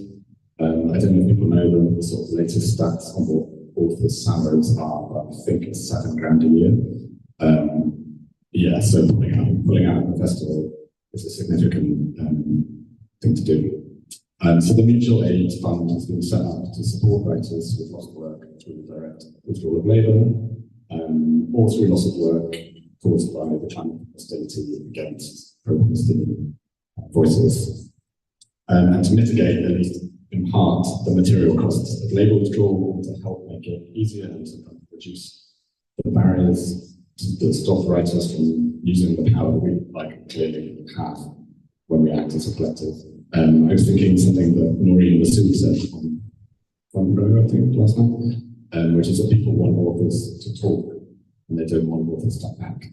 I don't know if people know the sort of latest stats on what authors' salaries are, but I think it's £7,000 a year. Yeah, so pulling out of the festival is a significant thing to do. So the Mutual Aid Fund has been set up to support writers who've lost work through the direct withdrawal of labour, or through loss of work caused by the climate hostility against pro-Palestinian voices, and to mitigate, at least in part, the material costs of labour withdrawal, to help make it easier and to reduce the barriers that stop writers from using the power that we clearly have when we act as a collective. I was thinking something that Noreen Masood said on Front Row, I think, last night, which is that people want authors to talk and they don't want authors to step back.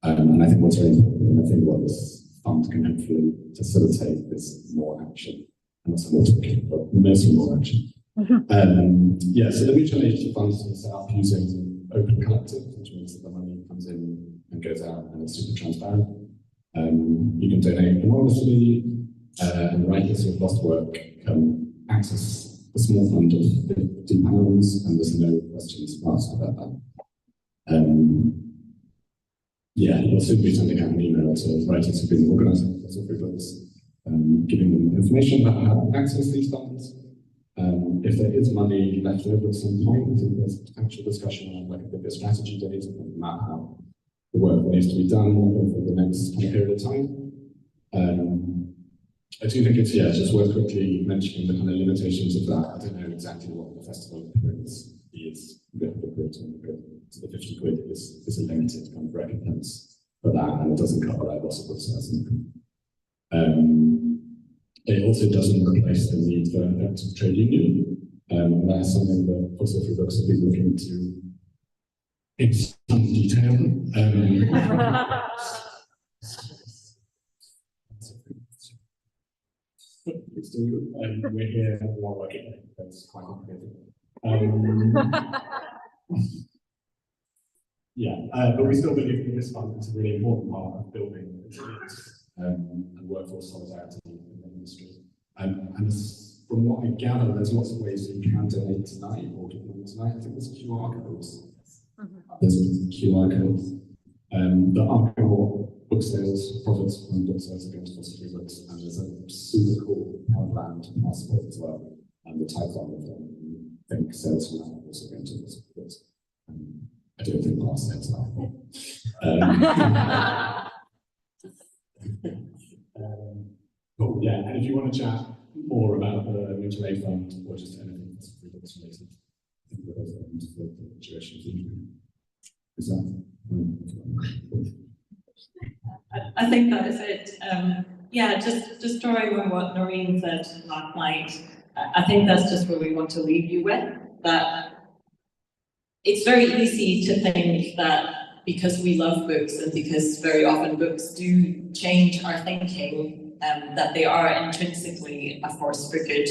And I think what's very important, and I think what this fund can hopefully facilitate, is more action. And also more talking, but mostly more action. Yeah, so the Mutual Aid Fund is set up using Open Collective, which means that the money comes in and goes out and it's super transparent. You can donate anonymously, and writers who've lost work can access a small fund of £50, and there's no questions asked about that. Yeah, we'll soon be sending out an email to writers who've been organising festival free books, giving them information about how to access these funds. If there is money left over at some point, I think there's potential discussion on a bigger strategy day to map out the work that needs to be done over the next period of time. I do think it's just worth quickly mentioning the kind of limitations of that. I don't know exactly what the festival appearance is. So the 50 quid is a limited kind of recompense for that, and it doesn't cover our loss of book sales. It also doesn't replace the need for an active trade union, and that is something that also Free Books have been looking into in some detail. We're here while working. That's quite complicated. But we still believe that this fund is a really important part of building resilience and workforce solidarity in the industry. And from what I gather, there's lots of ways you can donate tonight or give money tonight. I think there's QR codes. There's a QR code. The alcohol book sales, profits from book sales are going to fossil free books, and there's a super cool Poundland passport as well. And the tagline of them, I think sales from that are also going to fossil free books. I don't think last sales are. Cool, yeah, and if you want to chat more about the Mutual Aid Fund or just anything that's free books related, I think we're both open to the situation. Is that? I think that is it. Just drawing on what Noreen said last night, I think that's just what we want to leave you with, that it's very easy to think that because we love books and because very often books do change our thinking, that they are intrinsically a force for good.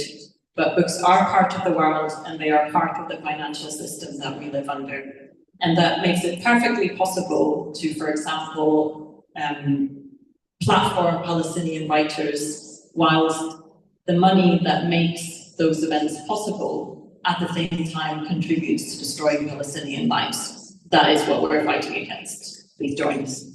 But books are part of the world and they are part of the financial system that we live under. And that makes it perfectly possible to, for example, platform Palestinian writers, whilst the money that makes those events possible at the same time contributes to destroying Palestinian lives. That is what we're fighting against. Please join us.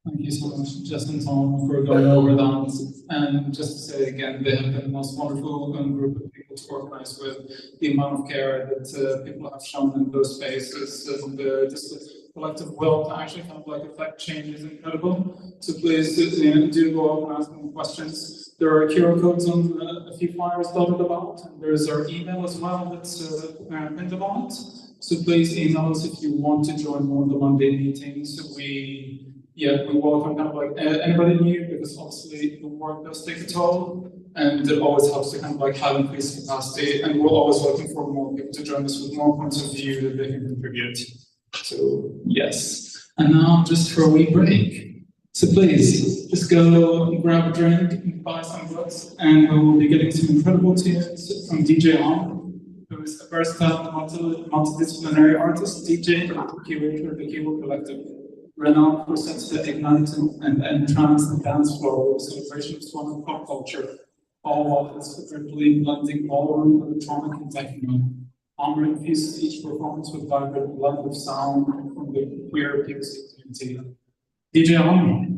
Thank you so much, Jess and Tom, for going over that. And just to say again, they have been the most wonderful group of people to organize with. The amount of care that people have shown in those spaces and just the collective will to actually kind of affect change is incredible. So please do go up and ask them questions. There are QR codes on a few flyers dotted about, and there's our email as well that's pinned about. So please email us if you want to join one of the Monday meetings. We welcome anybody new, because obviously the work does take a toll, and it always helps to have increased capacity, and we're always looking for more people to join us with more points of view that they can contribute. So yes, and now just for a wee break. So please, just go grab a drink and buy some books, and we will be getting some incredible tunes from DJ On, who is a versatile multidisciplinary artist, DJ, and curator of the Keyboard Collective, renowned for sensitive igniting and trance and dance floor with a celebration of swan and pop culture, all while considerably blending ballroom, electronic, and techno. Omar infuses each performance with vibrant blend of sound from the queer music community. DJ Omar.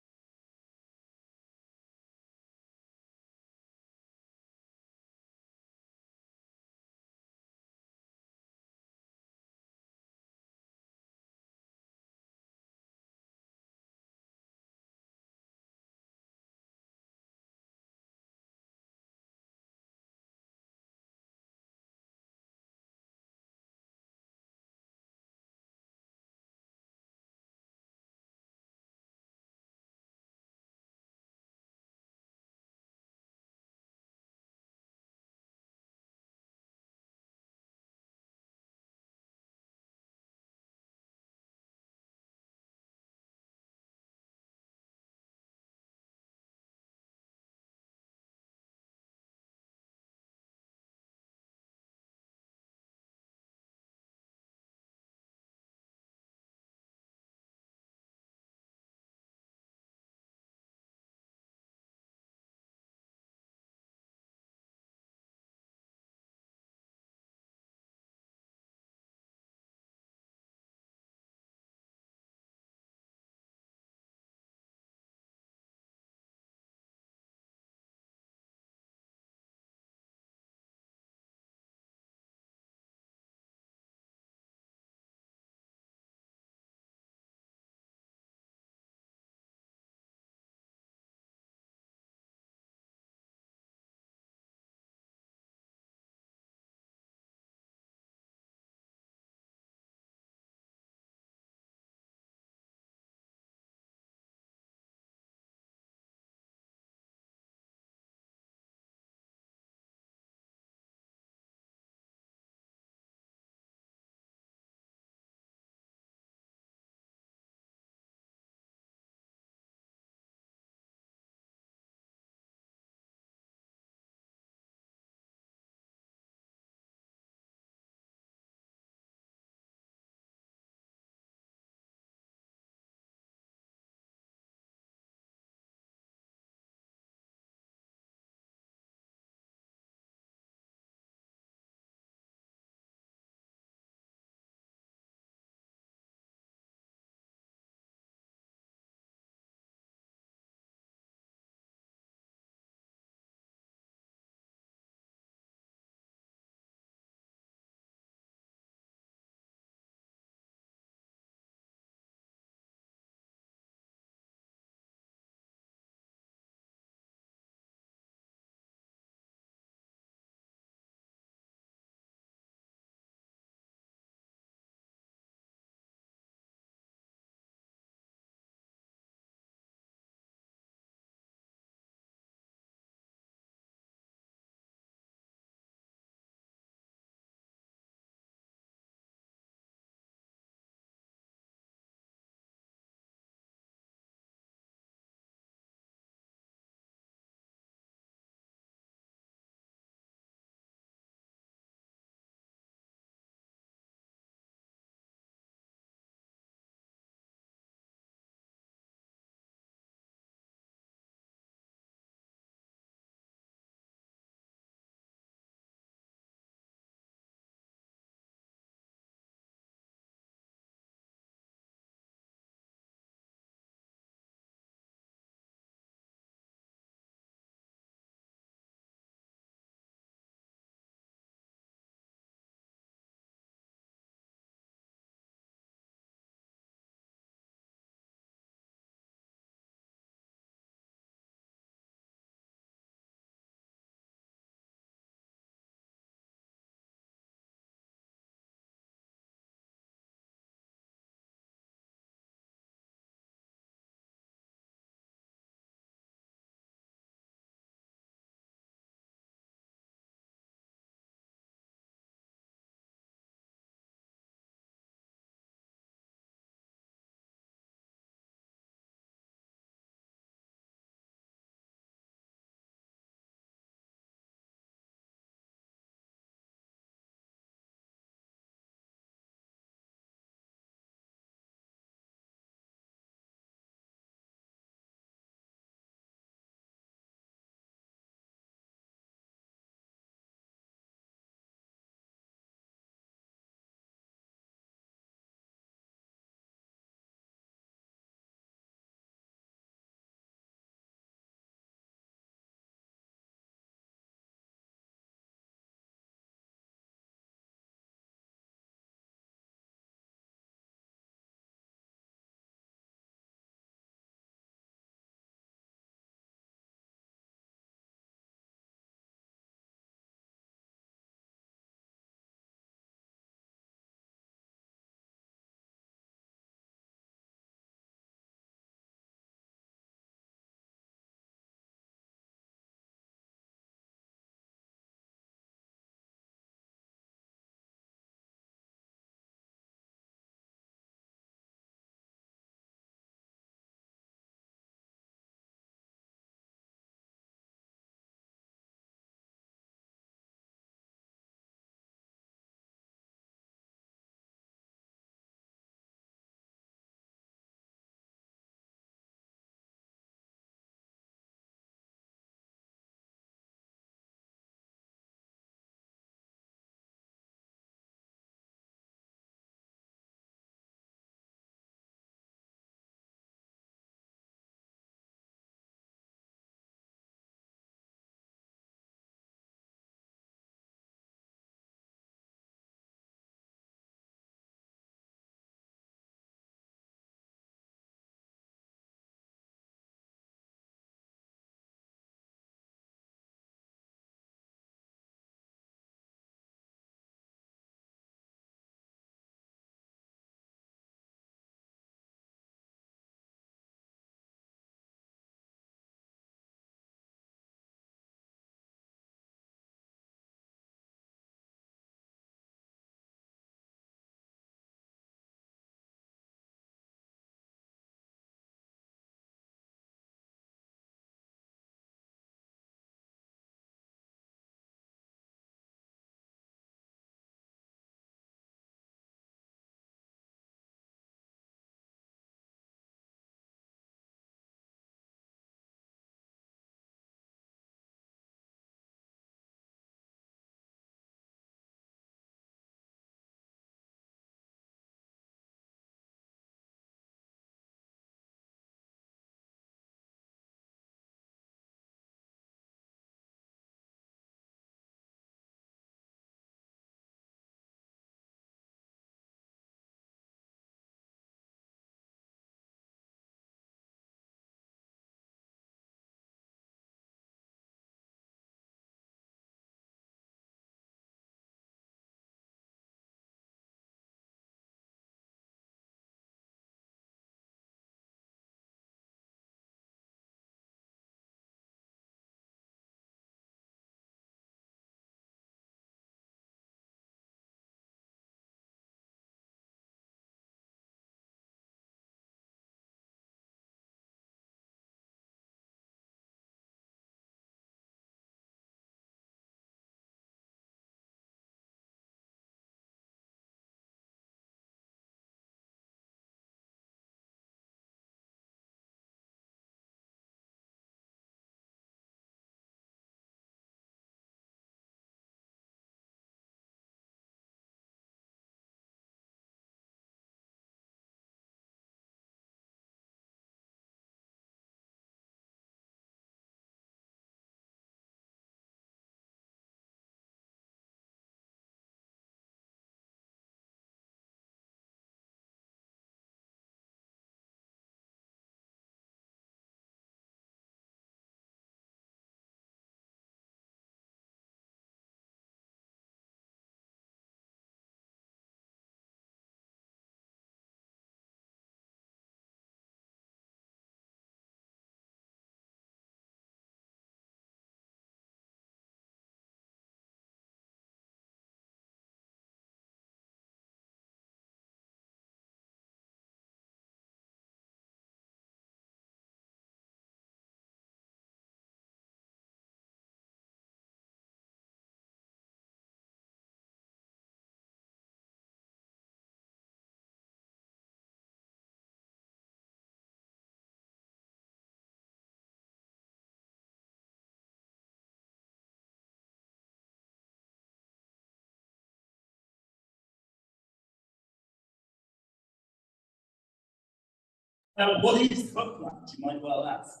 What is bookland, you might well ask?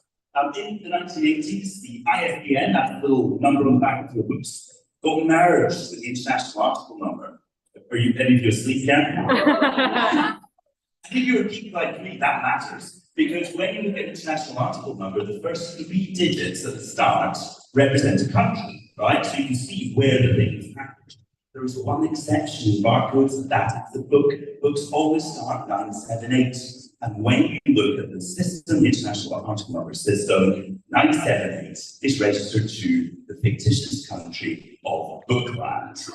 In the 1980s, the ISBN, that little number on the back of your books, got merged with the International Article Number. Are you any of you asleep yet? If you're a geek like me, that matters. Because when you look at International Article Number, the first 3 digits at the start represent a country, right? So you can see where the thing is packaged. There is one exception in barcodes, that is the book. Books always start 978. And when you look at the system, the International Article Number system, 978 is registered to the fictitious country of Bookland.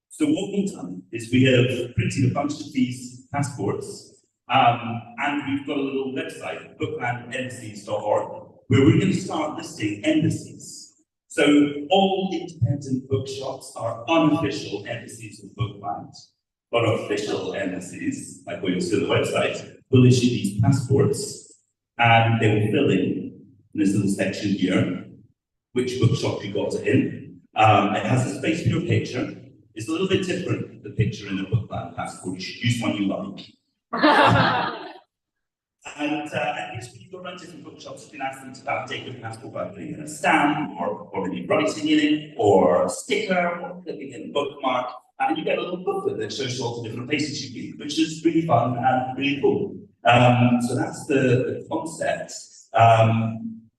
So what we've done is we have printed a bunch of these passports, and we've got a little website, booklandembassies.org, where we're going to start listing embassies. So all independent bookshops are unofficial embassies of Bookland, but official embassies, like what you'll see on the website, will issue these passports, and they will fill in this little section here which bookshop you got it in. It has a space for your picture. It's a little bit different, the picture in the Bookland passport. You should use one you like. And when you go around different bookshops, you can ask them to validate your passport by putting in a stamp, or maybe writing in it, or a sticker, or clicking in a bookmark. And you get a little booklet that shows you all the different places you've been, which is really fun and really cool. So that's the concept.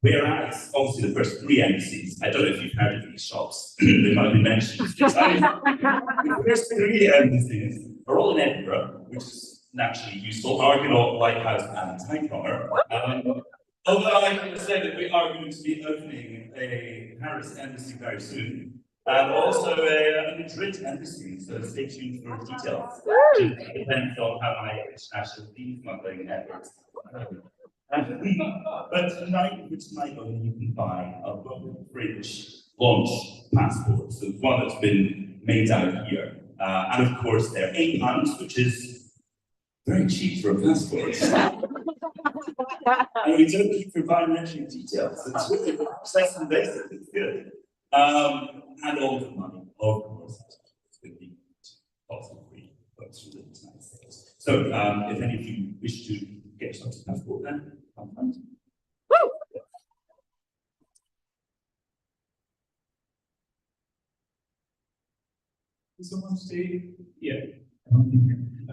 Whereas, obviously, the first 3 embassies, I don't know if you've heard of these shops, they might be mentioned. The first 3 embassies are all in Edinburgh, which is naturally useful. Argonaut, Lighthouse, and Typewriter. Although I can say that we are going to be opening a Paris embassy very soon, and also a Madrid embassy, so stay tuned for details. Depends on how my international theme smuggling efforts. But tonight only you can buy a book Fringe launch passport. So one that's been made out here. And of course, they're £8, which is very cheap for a passport. And we don't keep for biometric details. It's really less than basic, it's good. And all the money, of course, is going to be possibly books from the United States. So if any of you wish to get yourself a passport then, come find me. So much, Steve. Yeah.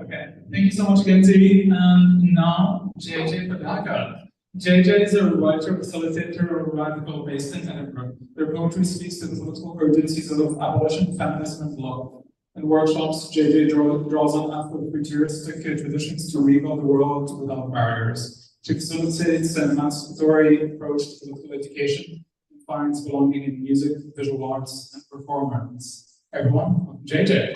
Okay. Thank you so much, Genzi. And now, JJ Padaka. JJ is a writer, facilitator, radical based in Edinburgh. Their poetry speaks to the political urgencies of abolition, feminism, and love. In workshops, JJ draws on Afro-futuristic traditions to rebuild the world without barriers. She facilitates an emancipatory approach to political education and finds belonging in music, visual arts, and performance. Everyone, welcome JJ.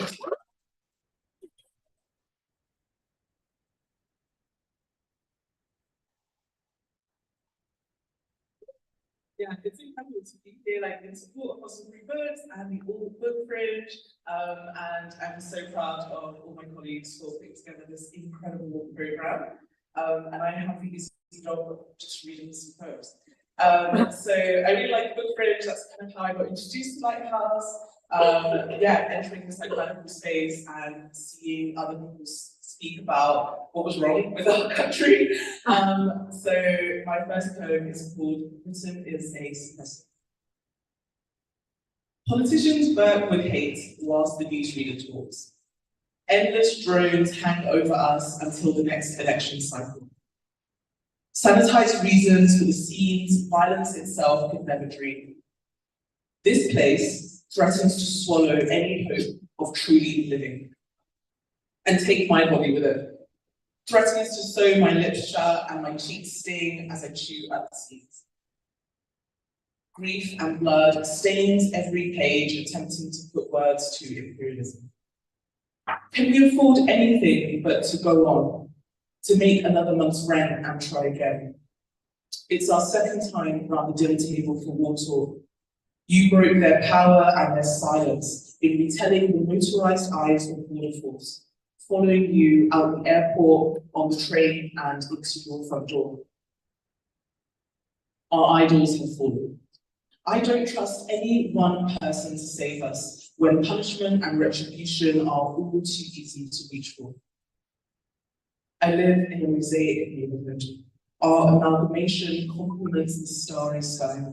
Yeah, it's incredible to be here, like in support of Awesome Free Books and the All Book Fringe. And I'm so proud of all my colleagues for putting together this incredible program. And I have the easy job of just reading some poems. So I really like Book Fringe. That's kind of how I got introduced to Lighthouse. Yeah, entering this like radical space and seeing other people speak about what was wrong with our country. So my first poem is called Britain is a Suppressor. Politicians burp with hate whilst the newsreader talks. Endless drones hang over us until the next election cycle. Sanitized reasons for the scenes violence itself could never dream. This place threatens to swallow any hope of truly living and take my body with it. Threatens to sew my lips shut and my cheeks sting as I chew at the seeds. Grief and blood stains every page, attempting to put words to imperialism. Can we afford anything but to go on, to make another month's rent and try again? It's our second time around the dinner table for war talk. You broke their power and their silence in retelling the motorized eyes of border force, following you out the airport, on the train, and into your front door. Our idols have fallen. I don't trust any one person to save us when punishment and retribution are all too easy to reach for. I live in a mosaic neighborhood. Our amalgamation complements the starry sky.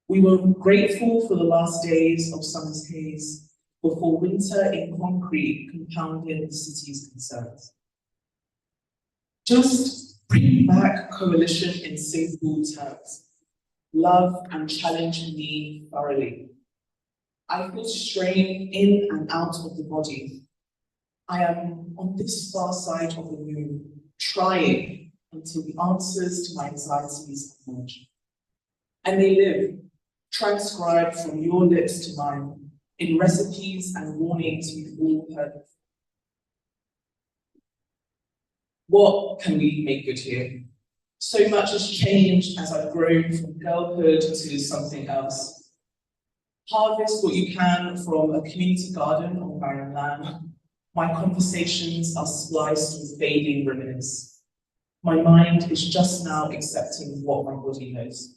We were grateful for the last days of summer's haze before winter in concrete compounded the city's concerns. Just bring back coalition in simple terms. Love and challenge me thoroughly. I feel strain in and out of the body. I am on this far side of the moon, trying until the answers to my anxieties emerge. And they live, transcribed from your lips to mine, in recipes and warnings we've all heard of. What can we make good here? So much has changed as I've grown from girlhood to something else. Harvest what you can from a community garden on barren land. My conversations are spliced with fading reminiscence. My mind is just now accepting what my body knows.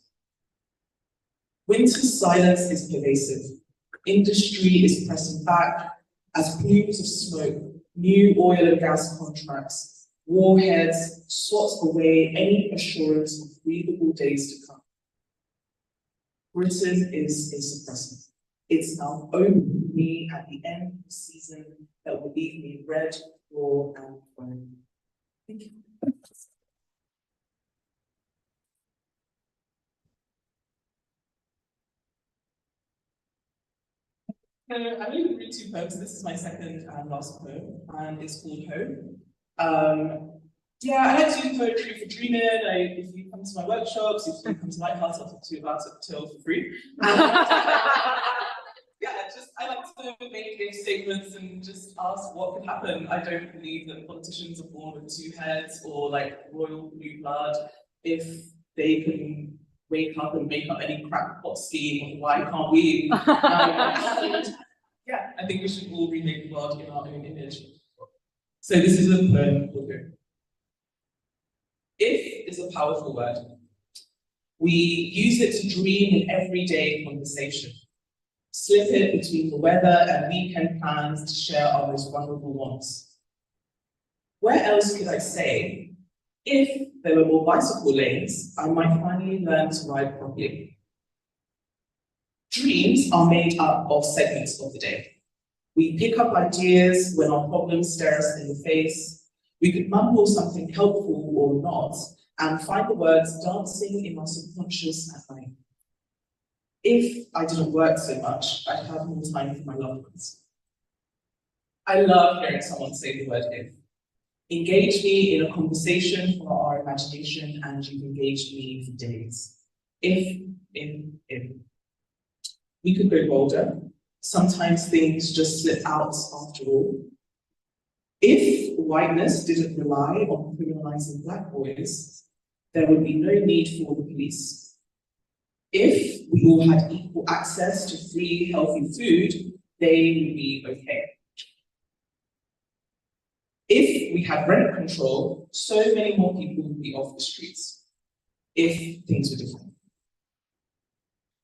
Winter's silence is pervasive. Industry is pressing back as plumes of smoke, new oil and gas contracts, warheads swat away any assurance of breathable days to come. Britain is a suppressant. It's now only me at the end of the season that will leave me red, raw, and bone. Thank you. So I'm going to read two poems. This is my second and last poem, and it's called Home. Yeah, I like to do poetry for dreaming. If you come to my workshops, if you come to Lighthouse, I'll talk to you about it till for free. I like to make statements and just ask what could happen. I don't believe that politicians are born with two heads or like royal blue blood. If they can wake up and make up any crackpot scheme, why can't we? Yeah, I think we should all remake the world in our own image. So this is a poem called Home. If is a powerful word. We use it to dream in everyday conversation. Slip it between the weather and weekend plans to share our most vulnerable wants. Where else could I say, if there were more bicycle lanes, I might finally learn to ride properly. Dreams are made up of segments of the day. We pick up ideas when our problems stare us in the face. We could mumble something helpful or not, and find the words dancing in our subconscious at night. If I didn't work so much, I'd have more time for my loved ones. I love hearing someone say the word if. Engage me in a conversation for our imagination, and you've engaged me for days. If. We could go bolder. Sometimes things just slip out after all. If whiteness didn't rely on criminalizing Black boys, there would be no need for the police. If we all had equal access to free, healthy food, they would be okay. If we had rent control, so many more people would be off the streets. If things were different.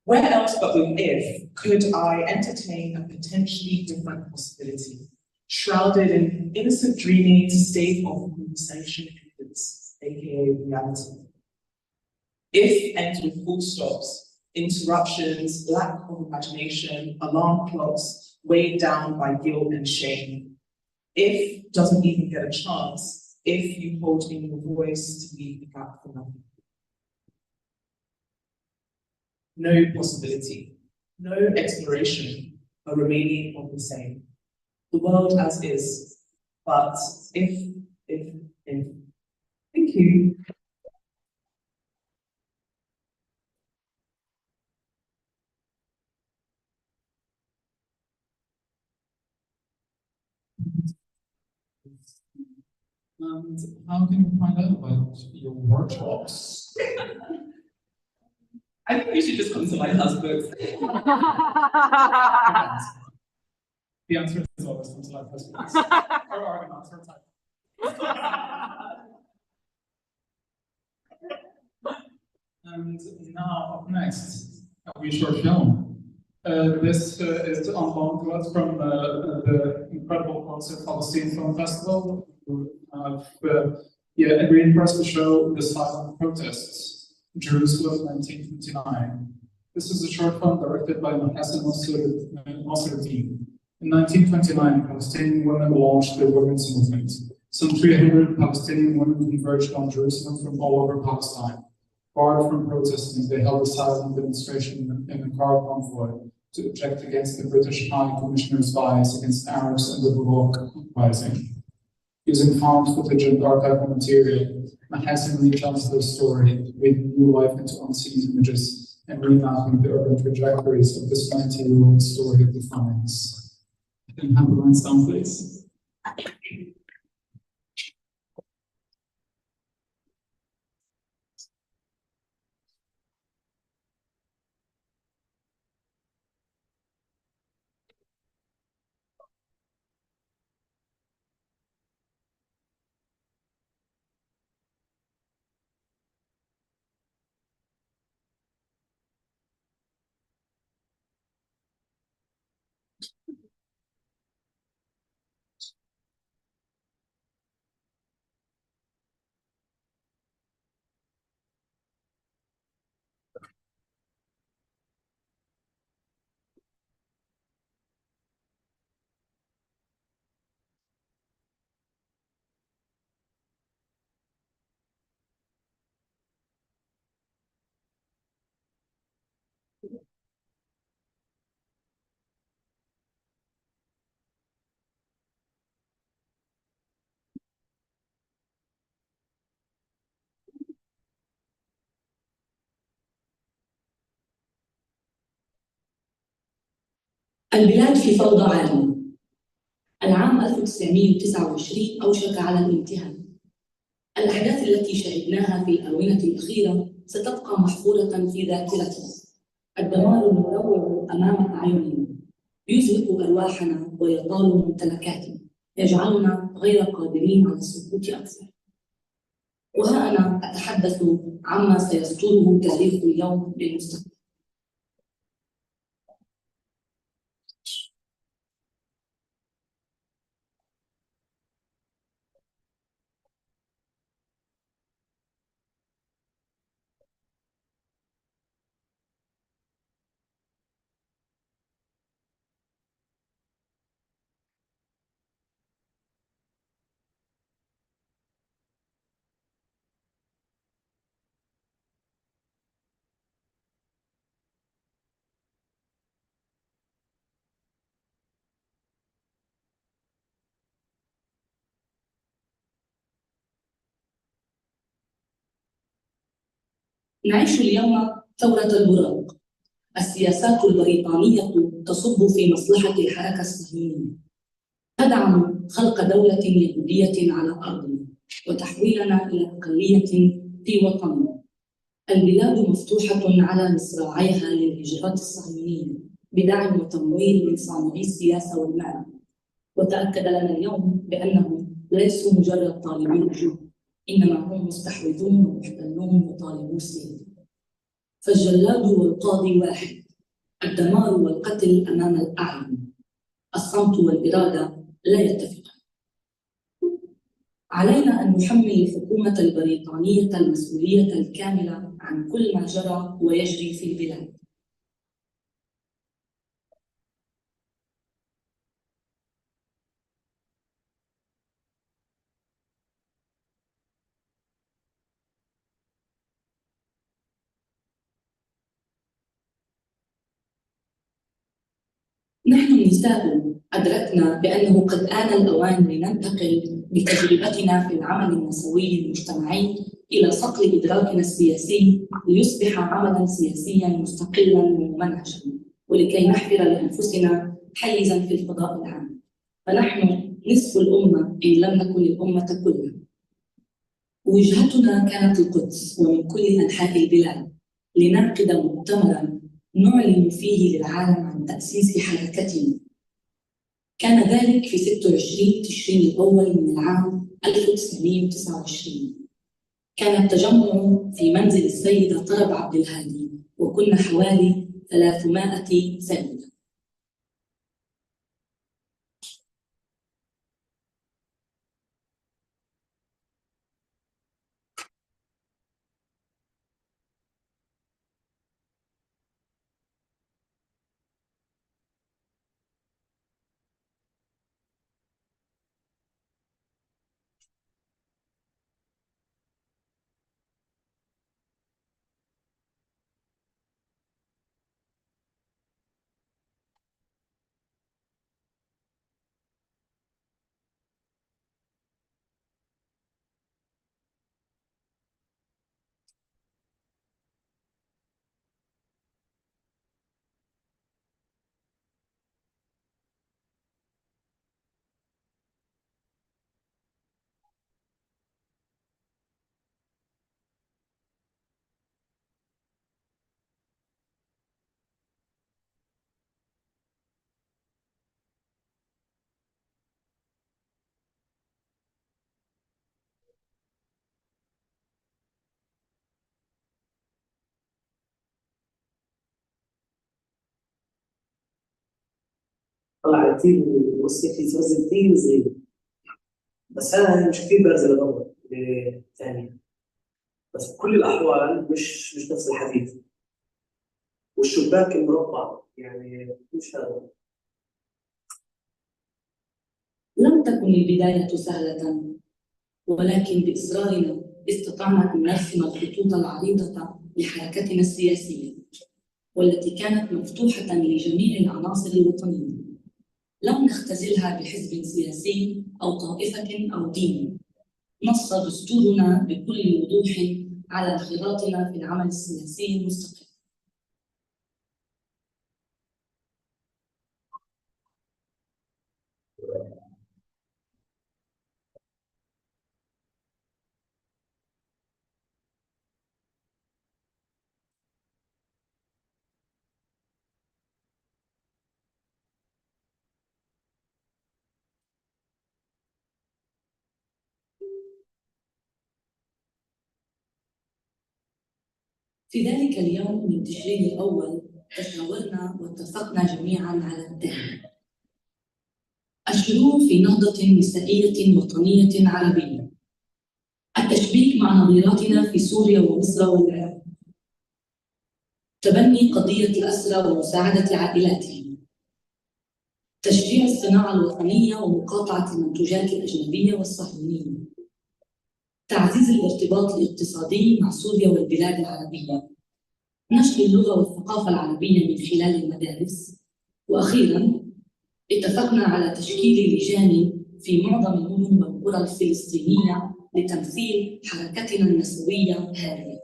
Where else but with if could I entertain a potentially different possibility, shrouded in innocent dreaming to stave off conversation efforts, aka reality? If ends with full stops, interruptions, lack of imagination, alarm clocks weighed down by guilt and shame. If doesn't even get a chance, if you hold in your voice to leave the gap for nothing. No possibility, no exploration, a remaining of the same. The world as is, but if. Thank you. And how can you find out about your workshops? I think you should just come to my husband. The answer is always come to life husbands. Or Argonauts, or type. And now, up next, we short film. This is on loan to us from the incredible Concert Palestine Film Festival, who have agreed for us to show the silent protests, Jerusalem 1929. This is a short film directed by Hassan Nasruddin. In 1929, Palestinian women launched the women's movement. Some 300 Palestinian women converged on Jerusalem from all over Palestine. Barred from protesting, they held a silent demonstration in a car convoy to object against the British High Commissioner's bias against Arabs and the Baroque uprising. Using found footage and archival material, Mahassan retells their story, breathing new life into unseen images and remapping the urban trajectories of this 90-year-old story of defiance. Can you have the lines down, please? البلاد في فوضى عالية. العام 1929 أوشك على الانتهاء. الأحداث التي شهدناها في الآونة الأخيرة ستبقى محفورة في ذاكرتنا. الدمار المروع أمام أعيننا يزهق أرواحنا ويطال ممتلكاتنا، يجعلنا غير قادرين على السكوت أكثر. وها أنا أتحدث عما سيسطره تاريخ اليوم للمستقبل. نعيش اليوم ثورة البراق. السياسات البريطانية تصب في مصلحة الحركة الصهيونية، تدعم خلق دولة يهودية على أرضنا وتحويلنا إلى أقلية في وطننا. البلاد مفتوحة على مصراعيها للهجرات الصهيونية بدعم وتمويل من صانعي السياسة والمال. وتأكد لنا اليوم بأنهم ليسوا مجرد طالبي وجود، إنما هم مستحوذون ومحتلون وطالبو السيادة. فالجلاد والقاضي واحد، الدمار والقتل أمام الأعين، الصمت والإرادة لا يتفقان. علينا أن نحمل الحكومة البريطانية المسؤولية الكاملة عن كل ما جرى ويجري في البلاد. نحن النساء أدركنا بأنه قد آن الأوان لننتقل بتجربتنا في العمل النسوي المجتمعي إلى صقل إدراكنا السياسي ليصبح عملاً سياسياً مستقلاً وممنهجاً، ولكي نحفر لأنفسنا حيزاً في الفضاء العام. فنحن نصف الأمة إن لم نكن الأمة كلها. وجهتنا كانت القدس ومن كل أنحاء البلاد لنعقد مؤتمراً نعلن فيه للعالم عن تأسيس حركتنا. كان ذلك في 26 تشرين الأول من العام 1929. كان التجمع في منزل السيدة طرب عبد الهادي، وكنا حوالي 300 ثانية. طلع كتير ووصي في صوص كتير صغير، بس أنا مش كتير بنزل أدور ثانية، بس بكل الأحوال مش نفس الحديث، والشباك المربع يعني مش هذا. لم تكن البداية سهلة، ولكن بإصرارنا استطعنا أن نرسم الخطوط العريضة لحركتنا السياسية، والتي كانت مفتوحة لجميع العناصر الوطنية. لم نختزلها بحزب سياسي أو طائفة أو دين. نص دستورنا بكل وضوح على انخراطنا في العمل السياسي المستقل. في ذلك اليوم من تشرين الأول تشاورنا واتفقنا جميعاً على التالي: الشروع في نهضة نسائية وطنية عربية، التشبيك مع نظيراتنا في سوريا ومصر والعراق، تبني قضية الأسرى ومساعدة عائلاتهم، تشجيع الصناعة الوطنية ومقاطعة المنتوجات الأجنبية والصهيونية، تعزيز الارتباط الاقتصادي مع سوريا والبلاد العربية، نشر اللغة والثقافة العربية من خلال المدارس، وأخيراً اتفقنا على تشكيل لجان في معظم المدن والقرى الفلسطينية لتمثيل حركتنا النسوية هذه.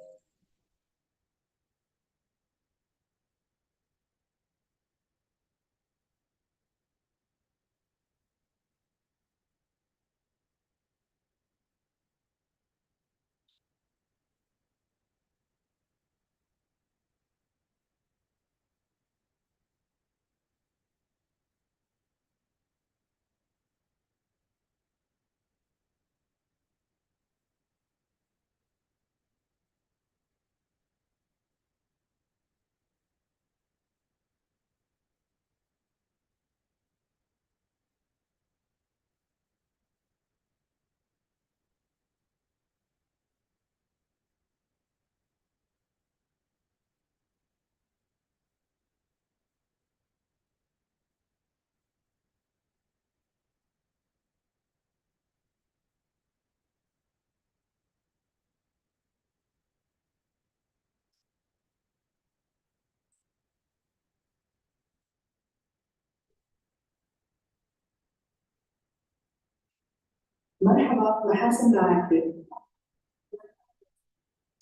مرحبا، محاسن معك.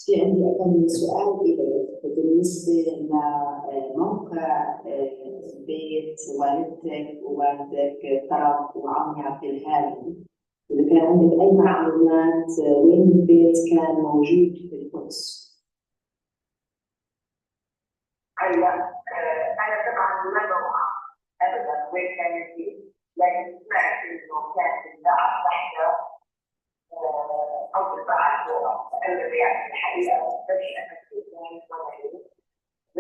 في عندي أكثر من سؤال إليك بالنسبة لموقع بيت والدتك ووالدك طرف وعمي عبد الهادي. إذا كان عندك أي معلومات وين البيت كان موجود في القدس؟ أيوة، أنا طبعا ما بوعى أبدا وين كان البيت، لكن سمعت إنه كان في الدار تحت أو بالبعض يعني الحقيقة بدي أفكر يعني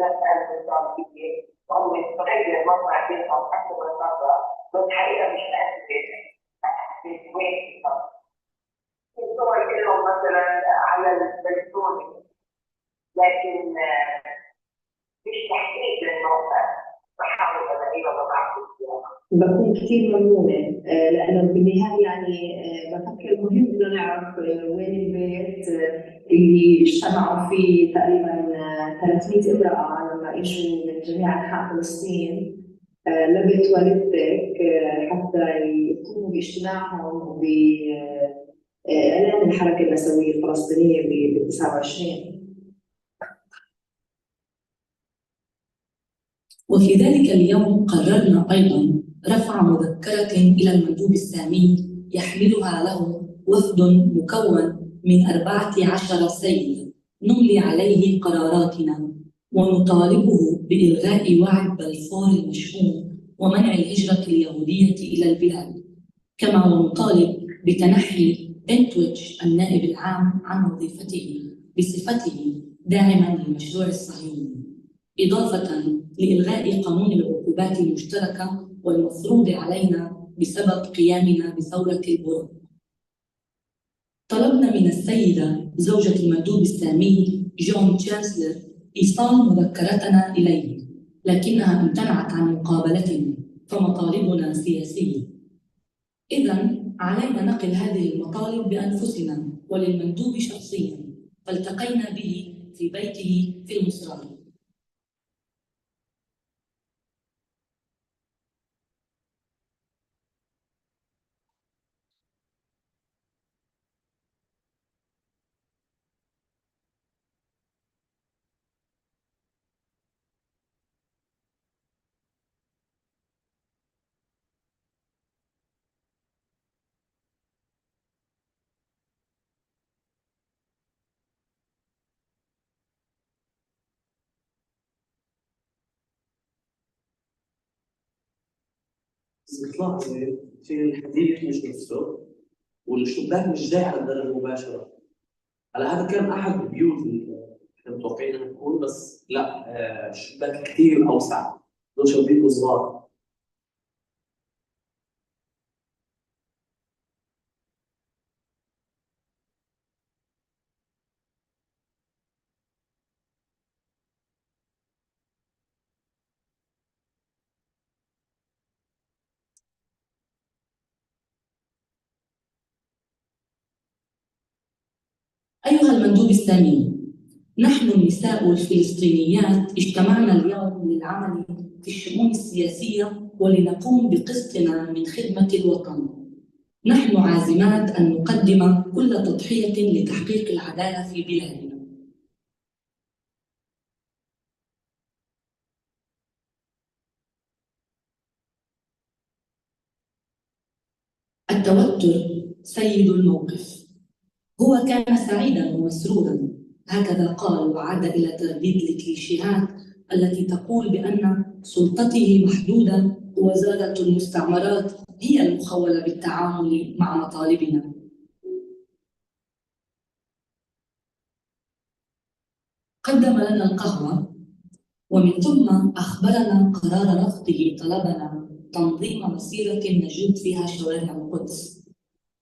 لا أنا فيه وهو تغير موقع بينهم أكثر من مرة بس الحقيقة مش أثبت وين بالضبط. الصور كلهم مثلا على البلكونة لكن مش تحديد للموقع. بحاول ألاقيها وببعث بكون كثير ممنونة لأنه بالنهاية يعني بفكر مهم إنه نعرف وين البيت اللي اجتمعوا فيه تقريبا 300 امرأة لما إجوا من جميع أنحاء فلسطين لبيت والدتك حتى يقوموا باجتماعهم وبإعلان الحركة النسوية الفلسطينية ب 29. وفي ذلك اليوم قررنا أيضاً رفع مذكرة إلى المندوب السامي يحملها له وفد مكون من 14 سيدة نملي عليه قراراتنا ونطالبه بإلغاء وعد بلفور المشؤوم ومنع الهجرة اليهودية إلى البلاد، كما ونطالب بتنحي بنتويتش النائب العام عن وظيفته بصفته داعماً للمشروع الصهيوني، إضافة لإلغاء قانون العقوبات المشتركة والمفروض علينا بسبب قيامنا بثورة البرق. طلبنا من السيدة زوجة المندوب السامي جون تشانسلر إيصال مذكرتنا إليه، لكنها امتنعت عن مقابلتنا، فمطالبنا سياسية. إذن علينا نقل هذه المطالب بأنفسنا وللمندوب شخصياً، فالتقينا به في بيته في المصرات. تلاحظي في الحديث مش نفسه والشباك مش جاي على الدرجة مباشرة. على هذا كان أحد البيوت اللي احنا متوقعين انها تكون، بس لا الشباك كثير أوسع، دول شبابيك صغار. أيها المندوب السامي، نحن النساء الفلسطينيات اجتمعنا اليوم للعمل في الشؤون السياسية ولنقوم بقسطنا من خدمة الوطن. نحن عازمات أن نقدم كل تضحية لتحقيق العدالة في بلادنا. التوتر سيد الموقف. هو كان سعيداً ومسروراً، هكذا قال، وعاد إلى ترديد الكليشيهات التي تقول بأن سلطته محدودة ووزارة المستعمرات هي المخولة بالتعامل مع مطالبنا. قدم لنا القهوة ومن ثم أخبرنا قرار رفضه طلبنا تنظيم مسيرة نجوب فيها شوارع القدس،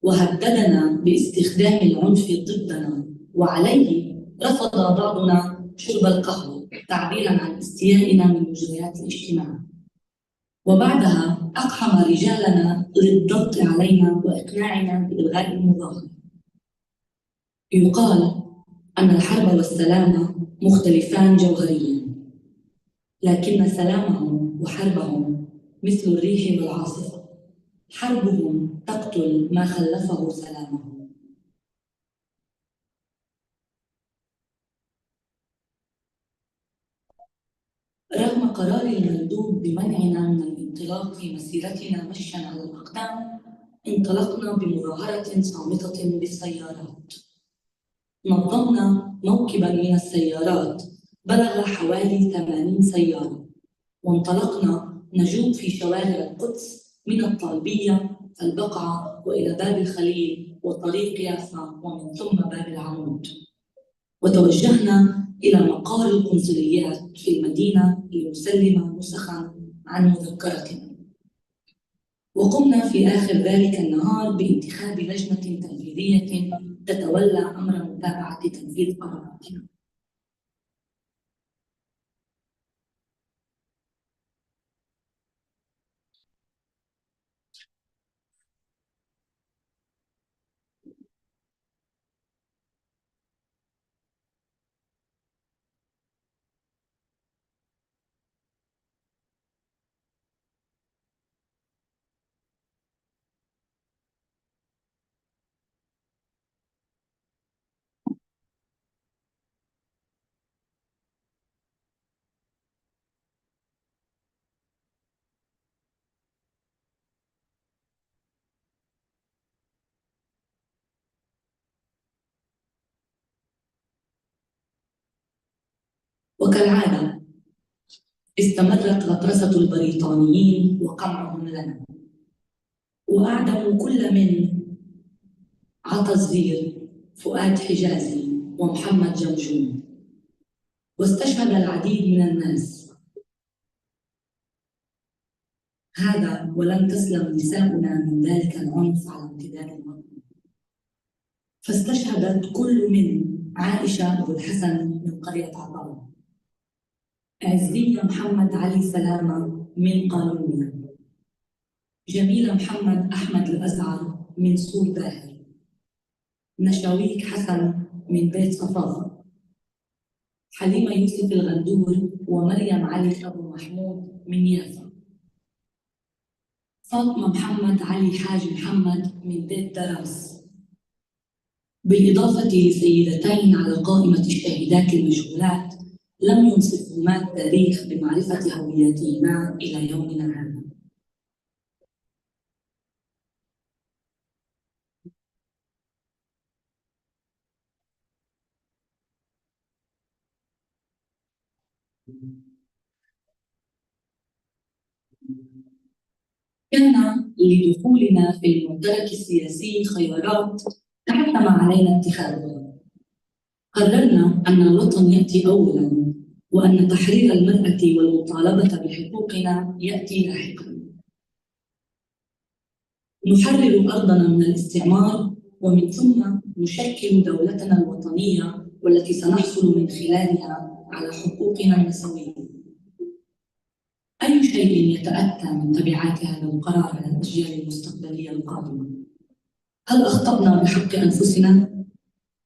وهددنا باستخدام العنف ضدنا، وعليه رفض بعضنا شرب القهوة تعبيراً عن استيائنا من مجريات الاجتماع. وبعدها أقحم رجالنا للضغط علينا وإقناعنا بإلغاء المظاهرة. يقال أن الحرب والسلام مختلفان جوهرياً، لكن سلامهم وحربهم مثل الريح والعاصفة، حربهم تقتل ما خلفه سلامهم. رغم قرار المندوب بمنعنا من الانطلاق في مسيرتنا مشياً على الأقدام، انطلقنا بمظاهرة صامتة بالسيارات. نظمنا موكباً من السيارات بلغ حوالي 80 سيارة، وانطلقنا نجوب في شوارع القدس من الطالبية البقعة وإلى باب الخليل وطريق يافا ومن ثم باب العمود، وتوجهنا إلى مقر القنصليات في المدينة لنسلم نسخاً عن مذكرتنا. وقمنا في آخر ذلك النهار بانتخاب لجنة تنفيذية تتولى أمر متابعة تنفيذ قراراتنا. وكالعادة استمرت غطرسة البريطانيين وقمعهم لنا، وأعدموا كل من عطا الزير، فؤاد حجازي، ومحمد جمجوم، واستشهد العديد من الناس. هذا ولن تسلم نساؤنا من ذلك العنف على امتداد الوطن. فاستشهدت كل من عائشة أبو الحسن من قرية عطاء، عزية محمد علي سلامة من قانونية، جميلة محمد أحمد الأزعر من سور باهر، نشاويك حسن من بيت صفاقة، حليمة يوسف الغندور ومريم علي أبو محمود من يافا، فاطمة محمد علي حاج محمد من بيت دراس، بالإضافة لسيدتين على قائمة الشهيدات المجهولات لم ينصفهما التاريخ بمعرفة هوياتهما إلى يومنا هذا. كان لدخولنا في المعترك السياسي خيارات تحتم علينا اتخاذها. قررنا أن الوطن يأتي أولاً، وأن تحرير المرأة والمطالبة بحقوقنا يأتي لاحقاً. نحرر أرضنا من الاستعمار، ومن ثم نشكل دولتنا الوطنية والتي سنحصل من خلالها على حقوقنا النسوية. أي شيء يتأتى من تبعات هذا القرار على الأجيال المستقبلية القادمة؟ هل أخطأنا بحق أنفسنا؟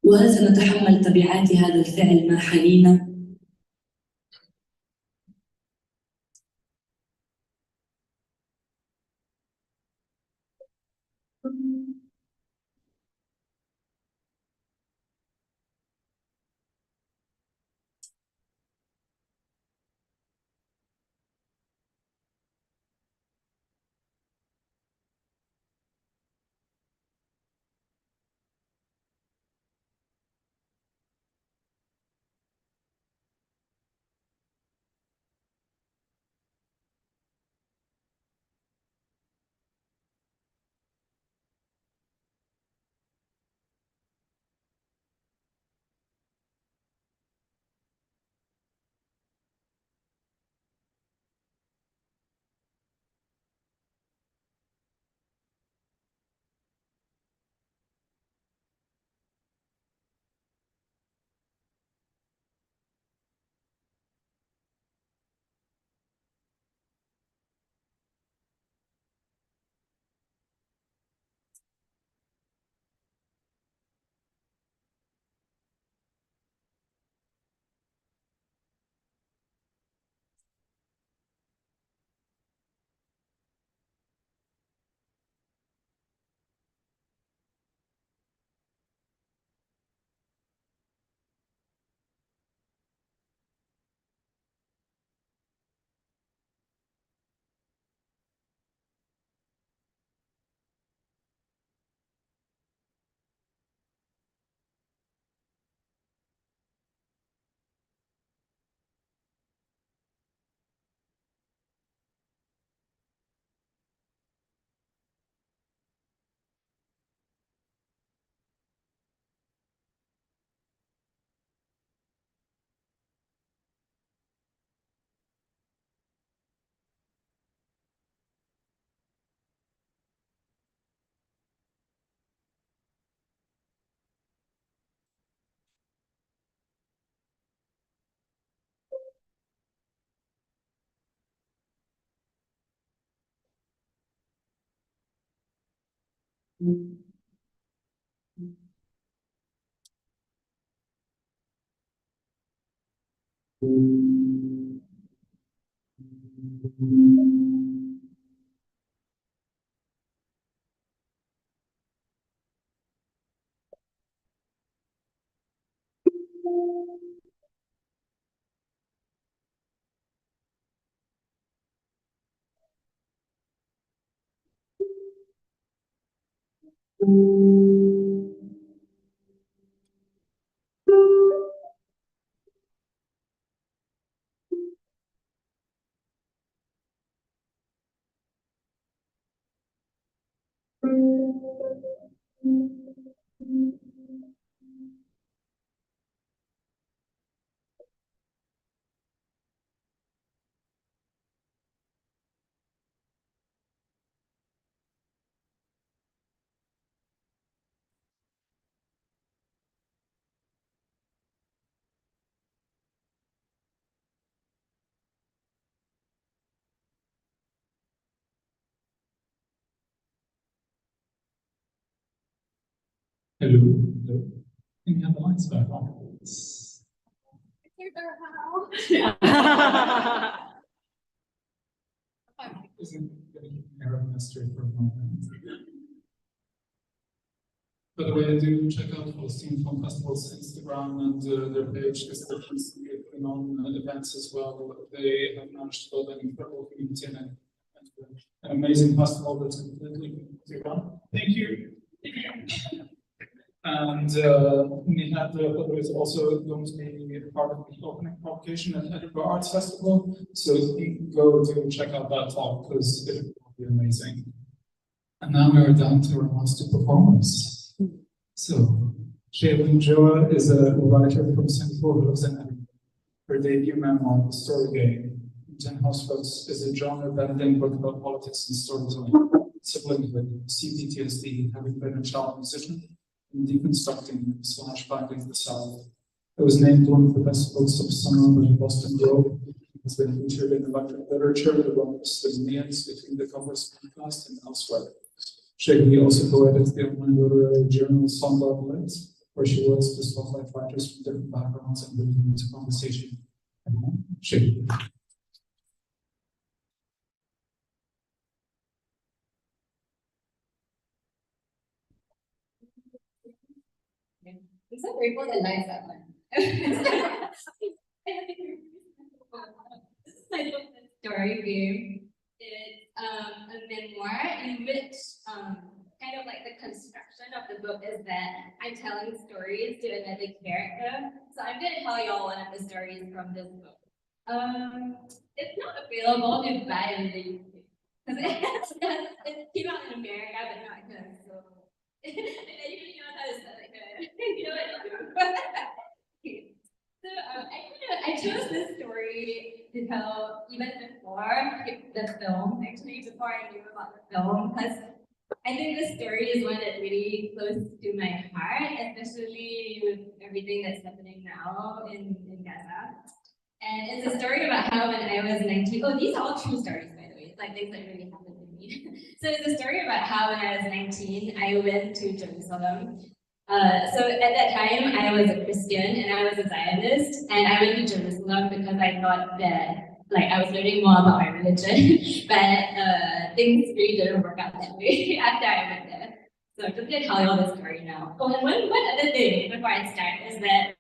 وهل سنتحمل تبعات هذا الفعل ما حيينا؟ Hello, hello. Can you have the lights back on? Isn't getting air of mystery for a moment. By the way, I do check out Palestinian Film Festival's Instagram and their page because they're constantly putting on events as well. They have managed to build an incredible community and an amazing festival that's completely run. Thank you. And Nihat is also going to be part of the opening publication at Edinburgh Arts Festival. So you can go to check out that talk because it will be amazing. And now we're down to our last two performers. So Shailene Joa is a writer from Singapore who lives in Edinburgh. Her debut memoir, The Story Game, Ten Houseboats, is a genre-bending book about politics and storytelling, siblinghood, CPTSD, having been a child musician, and deconstructing/finding the South. It was named one of the best books of summer by the Boston Globe. It has been featured in electronic literature, the Romans, the Millions, Between the Covers podcast, and elsewhere. Shailene also co-edits the online literary journal Songbird Lit, where she works to spotlight writers from different backgrounds and bring them into conversation. Shailene. I'm so grateful that lights that one. Story Game. It's a memoir in which kind of like the construction of the book is that I'm telling stories to another character. So I'm going to tell y'all one of the stories from this book. It's not available to buy in the UK. Because it came out in America, but not here. So and then you know how to say like you know what? Okay. So I chose this story to tell even before the film, actually before I knew about the film, because I think this story is one that's really close to my heart, especially with everything that's happening now in Gaza. And it's a story about how when I was 19, oh, these are all true stories, by the way. It's like things that really happened to me. So it's a story about how when I was 19, I went to Jerusalem. So at that time, I was a Christian and I was a Zionist, and I went to Jerusalem because I thought that like I was learning more about my religion, but things really didn't work out that way after I went there. So I'm just gonna tell you all the story now. Oh, and one other thing before I start is that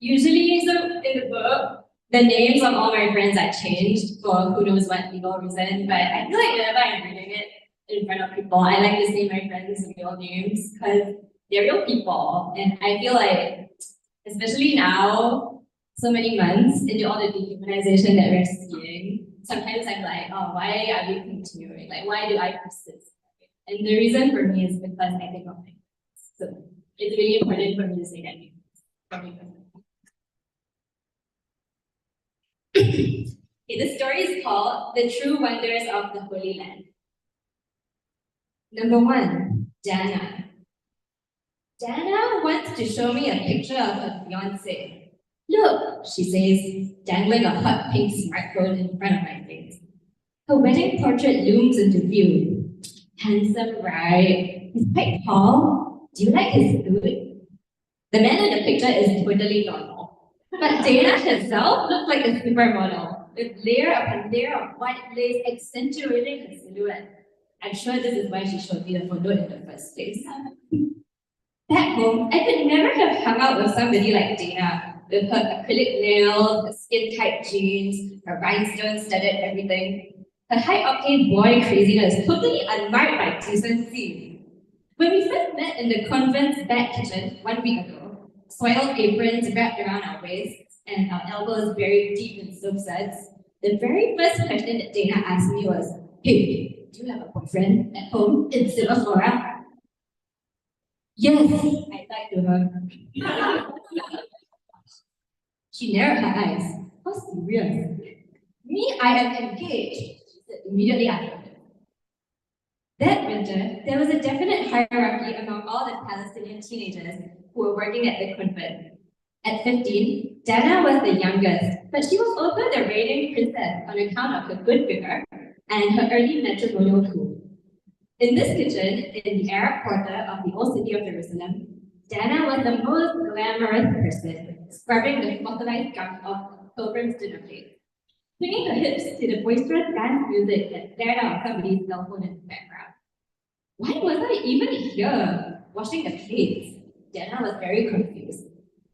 usually, so in the book, the names of all my friends are changed for who knows what legal reason, but I feel like whenever I'm reading it in front of people, I like to say my friends' real names because they're real people. And I feel like, especially now, so many months into all the dehumanization that we're seeing, sometimes I'm like, oh, why are we continuing? Like, why do I persist? And the reason for me is because I think of my friends. So it's really important for me to say that name. Okay, the story is called The True Wonders of the Holy Land. Number 1, Dana. Dana wants to show me a picture of her fiancé. Look, she says, dangling a hot pink smartphone in front of my face. Her wedding portrait looms into view. Handsome, right? He's quite tall. Do you like his food? The man in the picture is totally normal. But Dana herself looked like a supermodel, with layer upon layer of white lace accentuating her silhouette. I'm sure this is why she showed me the photo in the first place. Back home, I could never have hung out with somebody like Dana, with her acrylic nails, her skin-tight jeans, her rhinestone-studded everything. Her high-octane boy craziness totally unmarked by decency. When we first met in the convent's back kitchen 1 week ago, soiled aprons wrapped around our waists and our elbows buried deep in soap suds, the very first question that Dana asked me was, "Hey, do you have a boyfriend at home in Silver Flora?" Yes, I lied to her. She narrowed her eyes. How serious? Me, I am engaged, she said immediately after. That winter, there was a definite hierarchy among all the Palestinian teenagers who were working at the convent. At 15, Dana was the youngest, but she was also the reigning princess on account of her good figure and her early matrimonial coup. In this kitchen, in the Arab quarter of the old city of Jerusalem, Dana was the most glamorous person, scrubbing the fossilized gunk of pilgrim's dinner plate, swinging her hips to the boisterous dance music that blared out of somebody's cell phone in the background. Why was I even here, washing the plates? Dana was very confused.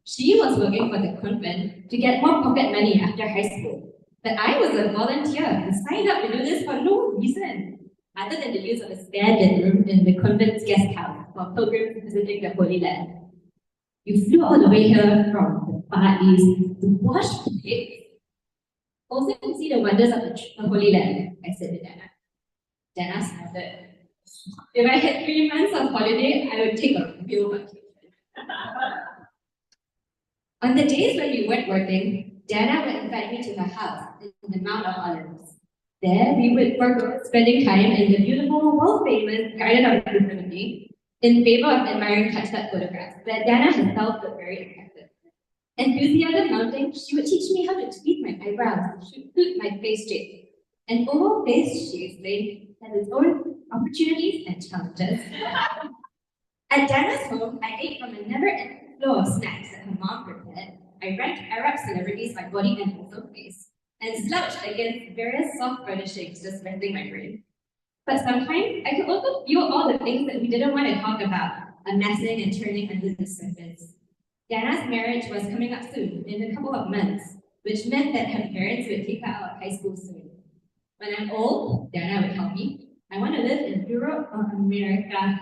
She was working for the convent to get more pocket money after high school, but I was a volunteer who signed up to do this for no reason, other than the use of a spare bedroom in the convent's guest house for pilgrims visiting the Holy Land. You flew all the way here from the Far East to wash plates? Also to see the wonders of the Holy Land, I said to Dana. Dana snorted. If I had 3 months of holiday, I would take a real vacation. On the days when we weren't working, Dana would invite me to her house in the Mount of Olives. There, we would forego spending time in the beautiful, world-famous Garden of Gethsemane in favor of admiring touch-up photographs, where Dana herself looked very attractive. Enthusiasm mounting, she would teach me how to tweak my eyebrows to suit my face shape. An oval face, she explained, has its own opportunities and challenges. At Dana's home, I ate from a never-ending flow of snacks that her mom prepared. I ranked Arab celebrities by body and also face, and slouched against various soft furnishings, just resting my brain. But sometimes, I could also feel all the things that we didn't want to talk about, amassing and turning under the surface. Dana's marriage was coming up soon, in a couple of months, which meant that her parents would take her out of high school soon. When I'm old, Dana would tell me, I want to live in Europe or America.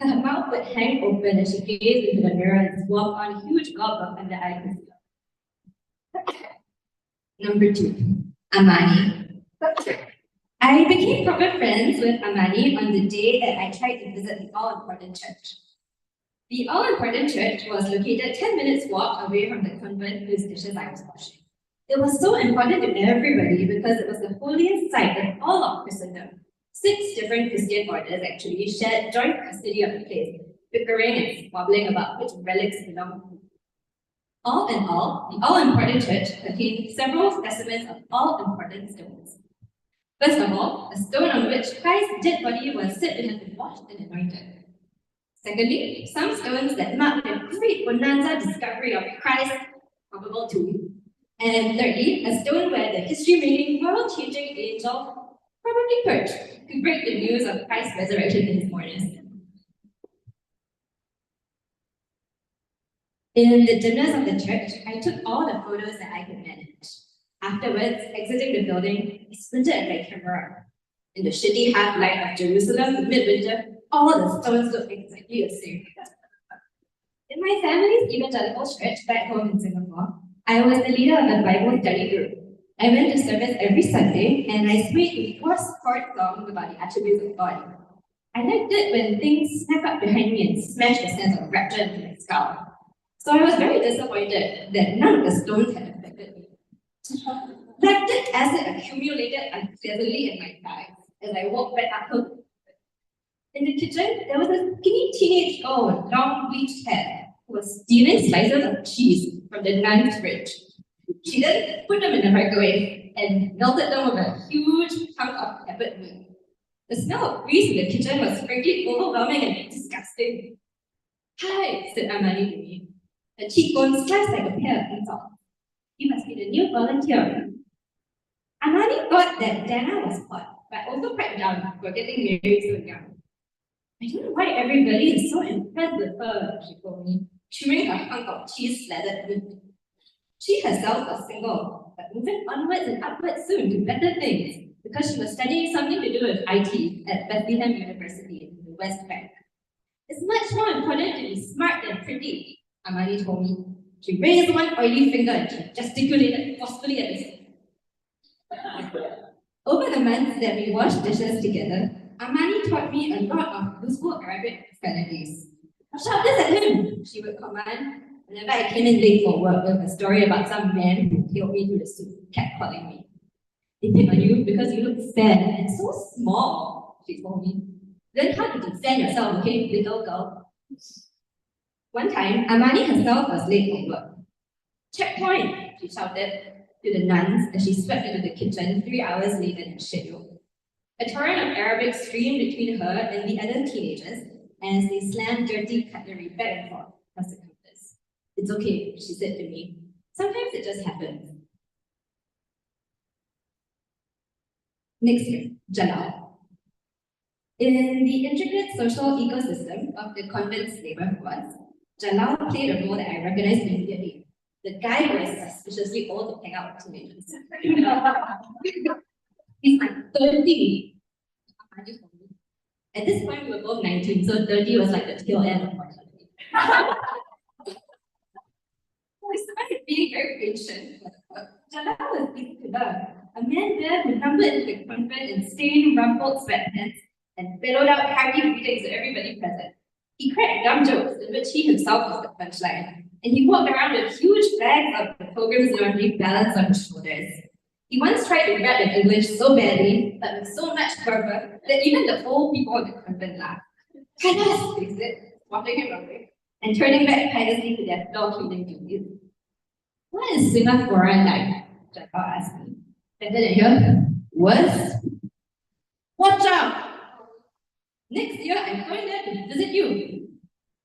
Her mouth would hang open as she gazed into the mirror and swallowed on a huge gulp of under-eye concealer. Number 2, Amani. I became proper friends with Amani on the day that I tried to visit the all-important church. The all-important church was located 10 minutes walk away from the convent whose dishes I was washing. It was so important to everybody because it was the holiest site in all of Christendom. 6 different Christian orders actually shared joint custody of the place, bickering and squabbling about which relics belonged to whom. All in all, the all-important church contained several specimens of all-important stones. First of all, a stone on which Christ's dead body was said to have been washed and anointed. Secondly, some stones that marked the great bonanza discovery of Christ's probable tomb. And thirdly, a stone where the history-making, world-changing angel probably perched to break the news of Christ's resurrection in his mourners. In the dimness of the church, I took all the photos that I could manage. Afterwards, exiting the building, I squinted at my camera. In the shitty half-light of Jerusalem midwinter, all the stones looked exactly the same. In my family's evangelical church back home in Singapore, I was the leader of the Bible study group. I went to service every Sunday, and I swayed to 4 chord songs about the attributes of God. I liked it when things snap up behind me and smash the sense of rapture into my skull. So I was very disappointed that none of the stones had affected me. Lactic acid accumulated unpleasantly in my thighs as I walked back up home. In the kitchen, there was a skinny teenage girl with long bleached hair who was stealing slices of cheese from the nun's fridge. She then put them in the microwave and melted them with a huge chunk of peppered meat. The smell of grease in the kitchen was frankly overwhelming and disgusting. Hi, said Amani to me. Her cheekbones sliced like a pair of insults. You must be the new volunteer. Amani thought that Dana was hot, but also quite young for getting married so young. I don't know why everybody is so impressed with her, she told me, chewing a hunk of cheese-slathered meat. She herself was single, but moving onwards and upwards soon to better things, because she was studying something to do with IT at Bethlehem University in the West Bank. It's much more important to be smart than pretty, Amani told me. She raised one oily finger and she gesticulated forcefully at us. Over the months that we washed dishes together, Amani taught me a lot of useful Arabic profanities. Shout this at him, she would command whenever I came in late for work with a story about some man who tailed me through the soup, catcalling me. They pick on you because you look sad and so small, she told me. Learn how to defend yourself, okay, little girl. One time, Amani herself was late for work. Checkpoint, she shouted to the nuns as she swept into the kitchen 3 hours later than scheduled. A torrent of Arabic streamed between her and the other teenagers as they slammed dirty cutlery back and forth across the campus. It's okay, she said to me. Sometimes it just happens. Next year, Jalal. In the intricate social ecosystem of the convent's labor force, Jalal played a role that I recognized immediately. The guy who was suspiciously old to hang out with teenagers. He's like 30. At this point, we were both 19, so 30 was like the tail end of mortality. I started being very patient. Jalal was speaking to her, a man there who numbered into the convent in stained, rumpled sweatpants and bellowed out happy greetings to everybody present. He cracked dumb jokes in which he himself was the punchline, and he walked around with huge bags of the pilgrim's laundry balanced on his shoulders. He once tried to rap in English so badly, but with so much fervor, that even the old people in the convent laughed. Yes, they said, watching him away, and turning back piously to their floor cleaning duties. What is Singapore like? Jafar asked me. Better than here? Worse? Watch out! Next year, I'm going there to visit you.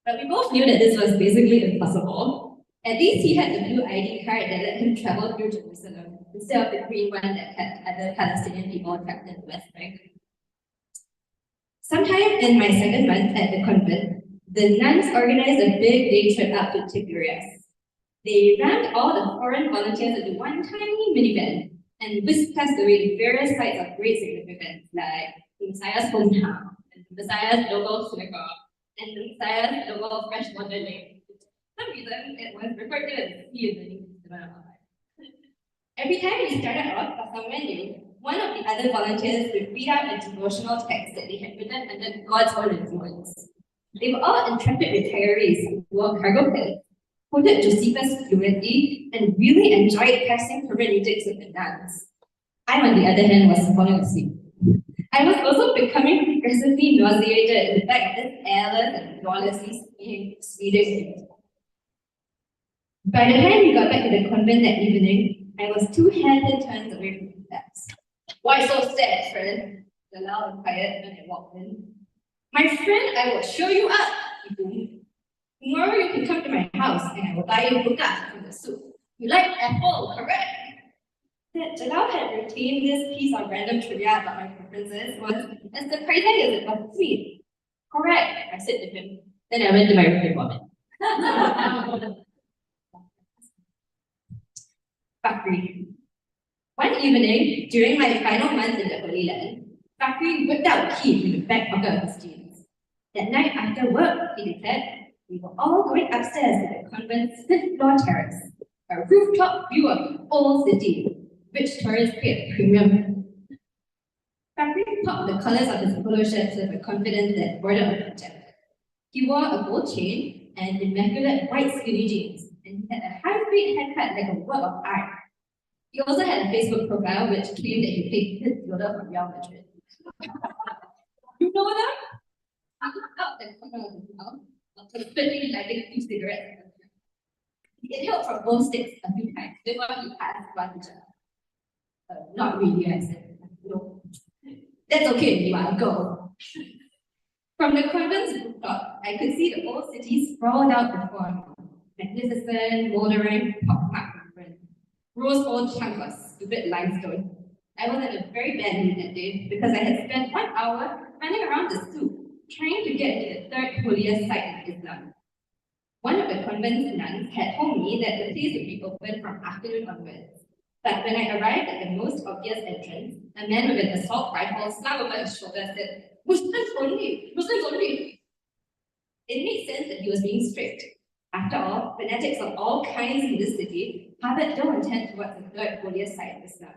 But we both knew that this was basically impossible. At least he had the blue ID card that let him travel through Jerusalem, instead of the green one that kept other Palestinian people trapped in the West Bank. Sometime in my second month at the convent, the nuns organized a big day trip out to Tiberias. They rammed all the foreign volunteers into one tiny minivan and whisked us away to various sites of great significance, like the Messiah's hometown, and the Messiah's local synagogue, and the Messiah's local freshwater lake. For some reason, it was referred to as the sea of the New Testament. Every time we started off or somewhere new, one of the other volunteers would read out a devotional text that they had written under God's own influence. They were all intrepid retirees who wore cargo pants, quoted Josephus fluently, and really enjoyed passing hermeneutics with the nuns. I, on the other hand, was falling asleep. I was also becoming progressively nauseated in the back of this airless and lawlessly speeding. By the time we got back to the convent that evening, I was 2 hairpin turns away from the desk. Why so sad, friend? Jalal inquired when I walked in. My friend, I will show you up, he boomed. Tomorrow you can come to my house and I will buy you bukas from the soup. You like apple, correct? That Jalal had retained this piece of random trivia about my preferences was as surprising as it was sweet. Correct, I said to him. Then I went to my room and vomit. Bakri. One evening, during my final month in the Holy Land, Bakri whipped out a key from the back pocket of his jeans. That night after work, he declared, we were all going upstairs to the convent's 5th floor terrace, a rooftop view of the old city, which tourists pay a premium. Bakri popped the colors of his polo shirts with a confidence that bordered on contempt. He wore a gold chain and immaculate white skinny jeans, and he had a high-fade haircut like a work of art. He also had a Facebook profile which claimed that he paid his Yoda from Real Madrid. You know that? I looked out the corner of his mouth, flippantly lighting 2 cigarettes. He inhaled from both sticks a few times before he passed one to Jalal. Not really, I said. No. That's okay, you are a girl. From the convent's rooftop, I could see the old city sprawled out before me. Magnificent, moldering, pockmarked in front. Rose old chunk of stupid limestone. I was in a very bad mood that day because I had spent 1 hour running around the stoop, trying to get to the third holiest site in Islam. One of the convent's nuns had told me that the place would be open from afternoon onwards. But when I arrived at the most obvious entrance, a man with an assault rifle slung over his shoulder said, Muslims only! Muslims only! It made sense that he was being strict. After all, fanatics of all kinds in this city harbored no intent towards the third holiest site of Islam.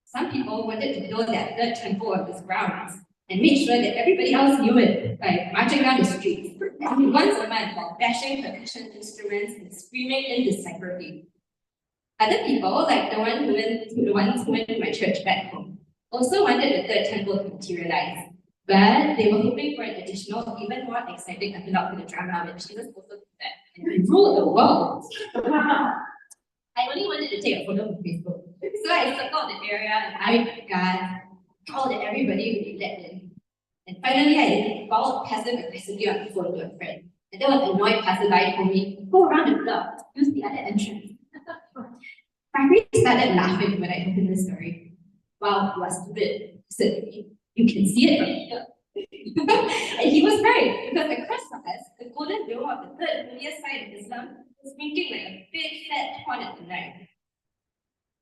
Some people wanted to build their third temple on this grounds and made sure that everybody else knew it by marching down the streets once a month while bashing percussion instruments and screaming indecipherably. Other people, like the ones who went to my church back home, also wanted the third temple to materialize, but they were hoping for an additional, even more exciting epilogue to the drama when Jesus also did that and ruled the world. I only wanted to take a photo for Facebook, so I circled the area and I got called at everybody who would let in. And finally, I followed passive-aggressively on the phone to a friend. And then an annoyed passerby told me, go around the block, use the other entrance. Fakri started laughing when I opened the story. Wow, you are stupid, he said to me. You can see it from here. And he was right, because across from us, the golden dome of the third holiest site of Islam was winking like a big fat horn at the night.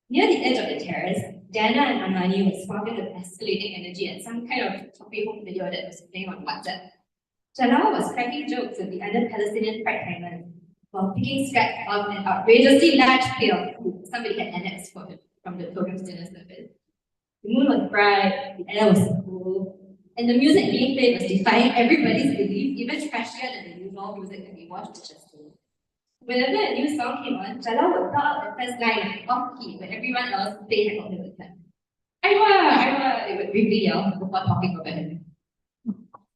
Near the edge of the terrace, Dana and Amani were swapping with escalating energy at some kind of topic home video that was playing on WhatsApp. Jalal was cracking jokes with the other Palestinian part-timers while picking scraps of an outrageously large plate of food somebody had annexed for him from the pilgrim's dinner service. The moon was bright, the air was cool, and the music being played was defying everybody's belief, even trashier than the usual music that we watched dishes to. Whenever a new song came on, Jalal would put out the first line off key when everyone else played heckled him with him. Aywa, they would briefly yell before talking over him.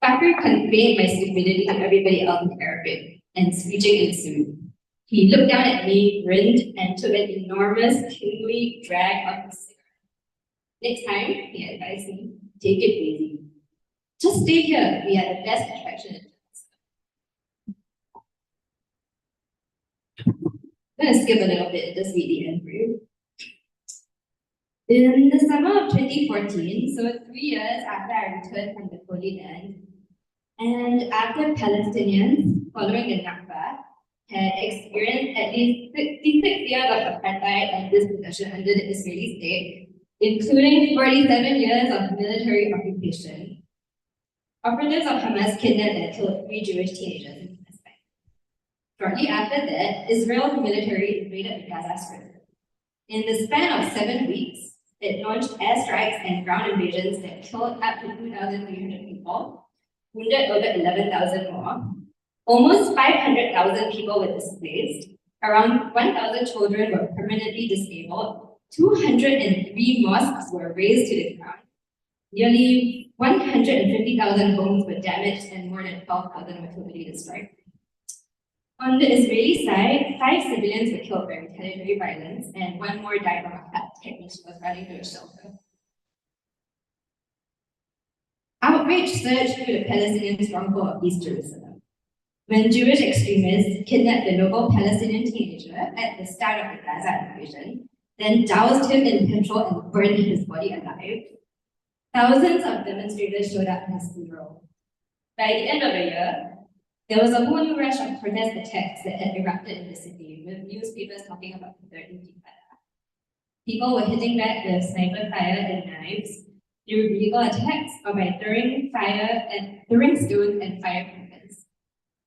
Fakri conveyed my stupidity to everybody else in Arabic, and screeching ensued. He looked down at me, grinned, and took an enormous, kingly drag of his cigarette. Next time, he advised me, take it easy. Just stay here, we are the best attraction. I'm going to skip a little bit and just read the end for you. In the summer of 2014, so 3 years after I returned from the Holy Land, and after Palestinians, following the Nakba, had experienced at least 66 years of apartheid and dispossession under the Israeli state, including 47 years of military occupation, operatives of Hamas kidnapped and killed 3 Jewish teenagers in Palestine. Shortly after that, Israel's military invaded the Gaza Strip. In the span of 7 weeks, it launched airstrikes and ground invasions that killed up to 2,300 people, wounded over 11,000 more. Almost 500,000 people were displaced. Around 1,000 children were permanently disabled. 203 mosques were razed to the ground. Nearly 150,000 homes were damaged and more than 12,000 were totally destroyed. On the Israeli side, 5 civilians were killed by retaliatory violence, and 1 more died from a heart attack when she was running to a shelter. Outrage surged through the Palestinian stronghold of East Jerusalem. When Jewish extremists kidnapped the local Palestinian teenager at the start of the Gaza invasion, then doused him in petrol and burned his body alive, thousands of demonstrators showed up at his funeral. By the end of the year, there was a whole new rush of protest attacks that had erupted in the city, with newspapers talking about the third intifada. People were hitting back with sniper fire and knives, through illegal attacks, or by throwing stones and firecrackers.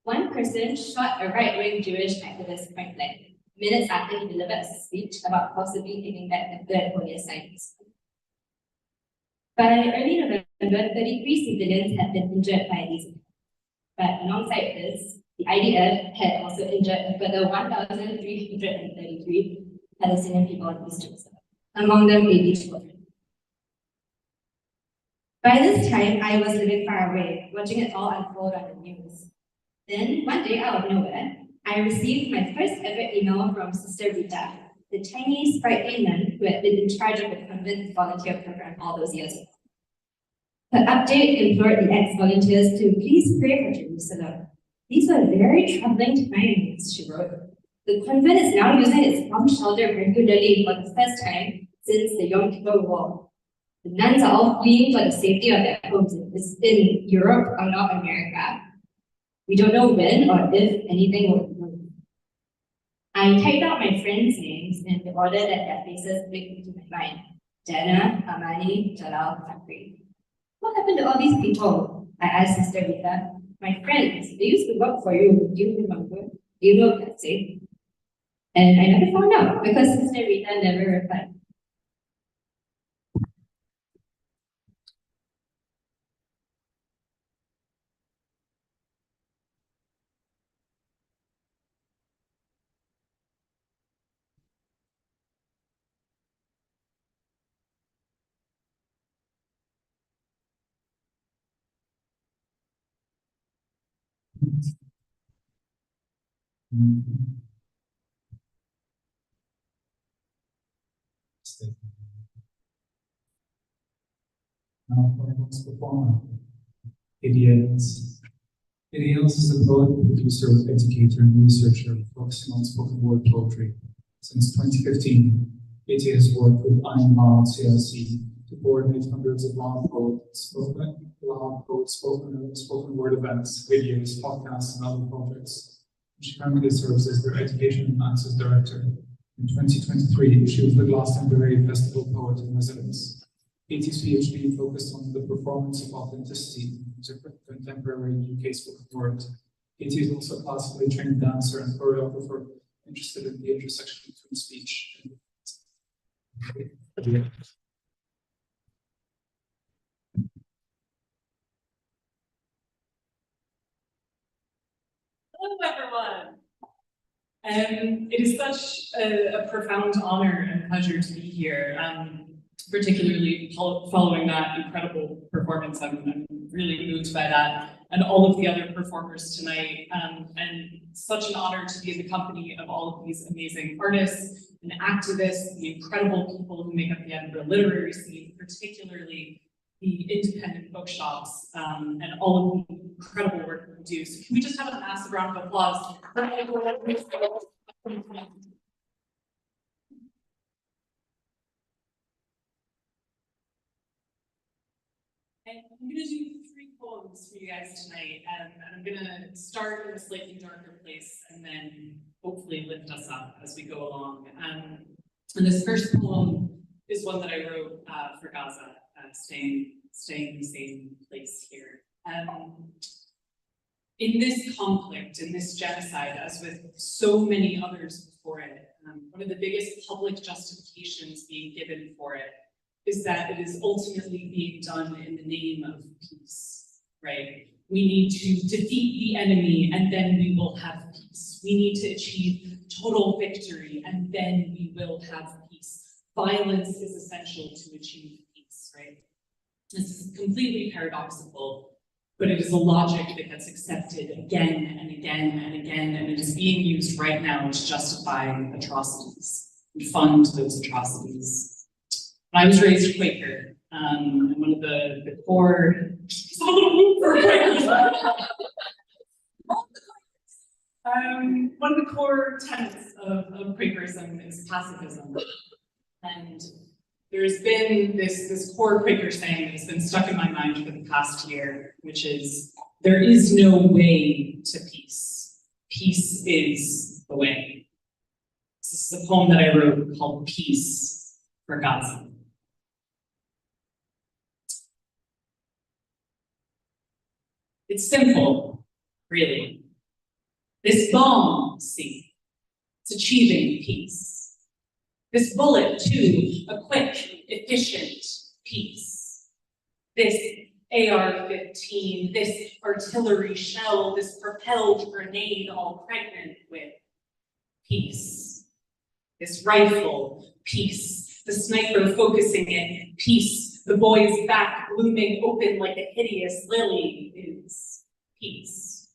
One person shot a right-wing Jewish activist point blank, minutes after he delivered a speech about possibly taking back the third holiest site. By early November, 33 civilians had been injured by these attacks. But alongside this, the IDF had also injured a further 1,333 Palestinian people in East Jerusalem, among them baby children. By this time, I was living far away, watching it all unfold on the news. Then, one day out of nowhere, I received my first ever email from Sister Rita, the tiny, sprightly nun who had been in charge of the convent volunteer program all those years ago. Her update implored the ex-volunteers to please pray for Jerusalem. These were very troubling times, she wrote. The convent is now using its bomb shelter regularly for the first time since the Yom Kippur War. The nuns are all fleeing for the safety of their homes in Europe or North America. We don't know when or if anything will improve. I typed out my friends' names in the order that their faces clicked into my mind. Dana, Amani, Jalal, Fakri. What happened to all these people? I asked Sister Rita. My friends, they used to work for you. Do you remember? Do you know if that's safe? And I never found out because Sister Rita never replied. Now for our next performer, Ideals. Ideals is a poet, producer, educator, and researcher focusing on spoken word poetry. Since 2015, Iti has worked with Ayn Rand CLC to coordinate hundreds of spoken word events, videos, podcasts, and other projects. She currently serves as their education and access director. In 2023, she was the Glastonbury Festival Poet in Residence. Iti's PhD focused on the performance of authenticity to contemporary UK spoken word. Iti is also a classically trained dancer and choreographer interested in the intersection between speech and Hello, everyone. It is such a profound honor and pleasure to be here, particularly following that incredible performance. I'm really moved by that, and all of the other performers tonight. And such an honor to be in the company of all of these amazing artists and activists, the incredible people who make up the Edinburgh literary scene, particularly the independent bookshops, and all of the incredible work that we do. So can we just have a massive round of applause for everyone? And I'm going to do 3 poems for you guys tonight, and I'm going to start in a slightly darker place and then hopefully lift us up as we go along. And this first poem is one that I wrote for Gaza, staying in the same place here. In this conflict, in this genocide, as with so many others before it, one of the biggest public justifications being given for it is that it is ultimately being done in the name of peace, right? We need to defeat the enemy and then we will have peace. We need to achieve total victory and then we will have peace. Violence is essential to achieve peace, right? This is completely paradoxical, but it is a logic that gets accepted again and again and again, and it is being used right now to justify atrocities and fund those atrocities. I was raised Quaker, and one of the core one of the core tenets of Quakerism is pacifism, and there's been this core Quaker saying that has been stuck in my mind for the past year, which is, there is no way to peace. Peace is the way. This is a poem that I wrote called Peace for Gaza. It's simple, really. This bomb, see, it's achieving peace. This bullet, too, a quick, efficient peace. This AR-15, this artillery shell, this propelled grenade all pregnant with peace. This rifle, peace. The sniper focusing it, peace. The boy's back blooming open like a hideous lily is peace.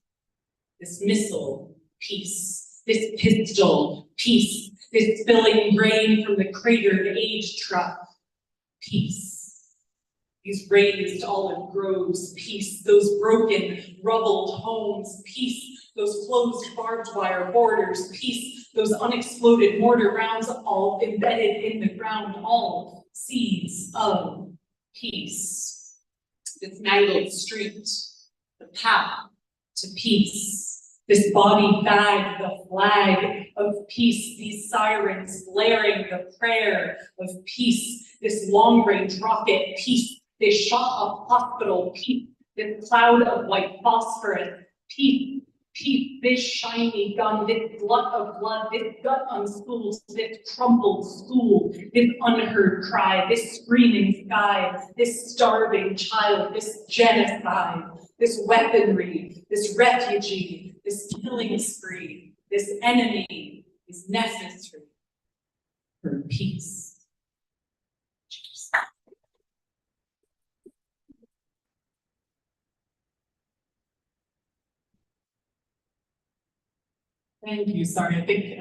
This missile, peace. This pistol, peace. This spilling grain from the cratered age truck, peace. these raised olive groves, peace, those broken, rubbled homes, peace, those closed barbed wire borders, peace, those unexploded mortar rounds all embedded in the ground, all seeds of peace. This mangled street, the path to peace, this body bag, the flag of peace, these sirens blaring the prayer of peace, this long-range rocket, peace, this shot-up hospital, peace, this cloud of white phosphorus, peace, peace, this shiny gun, this glut of blood, this gut unschooled, this crumpled school, this unheard cry, this screaming sky, this starving child, this genocide, this weaponry, this refugee, this killing spree, this enemy is necessary for peace. Thank you. Sorry, I think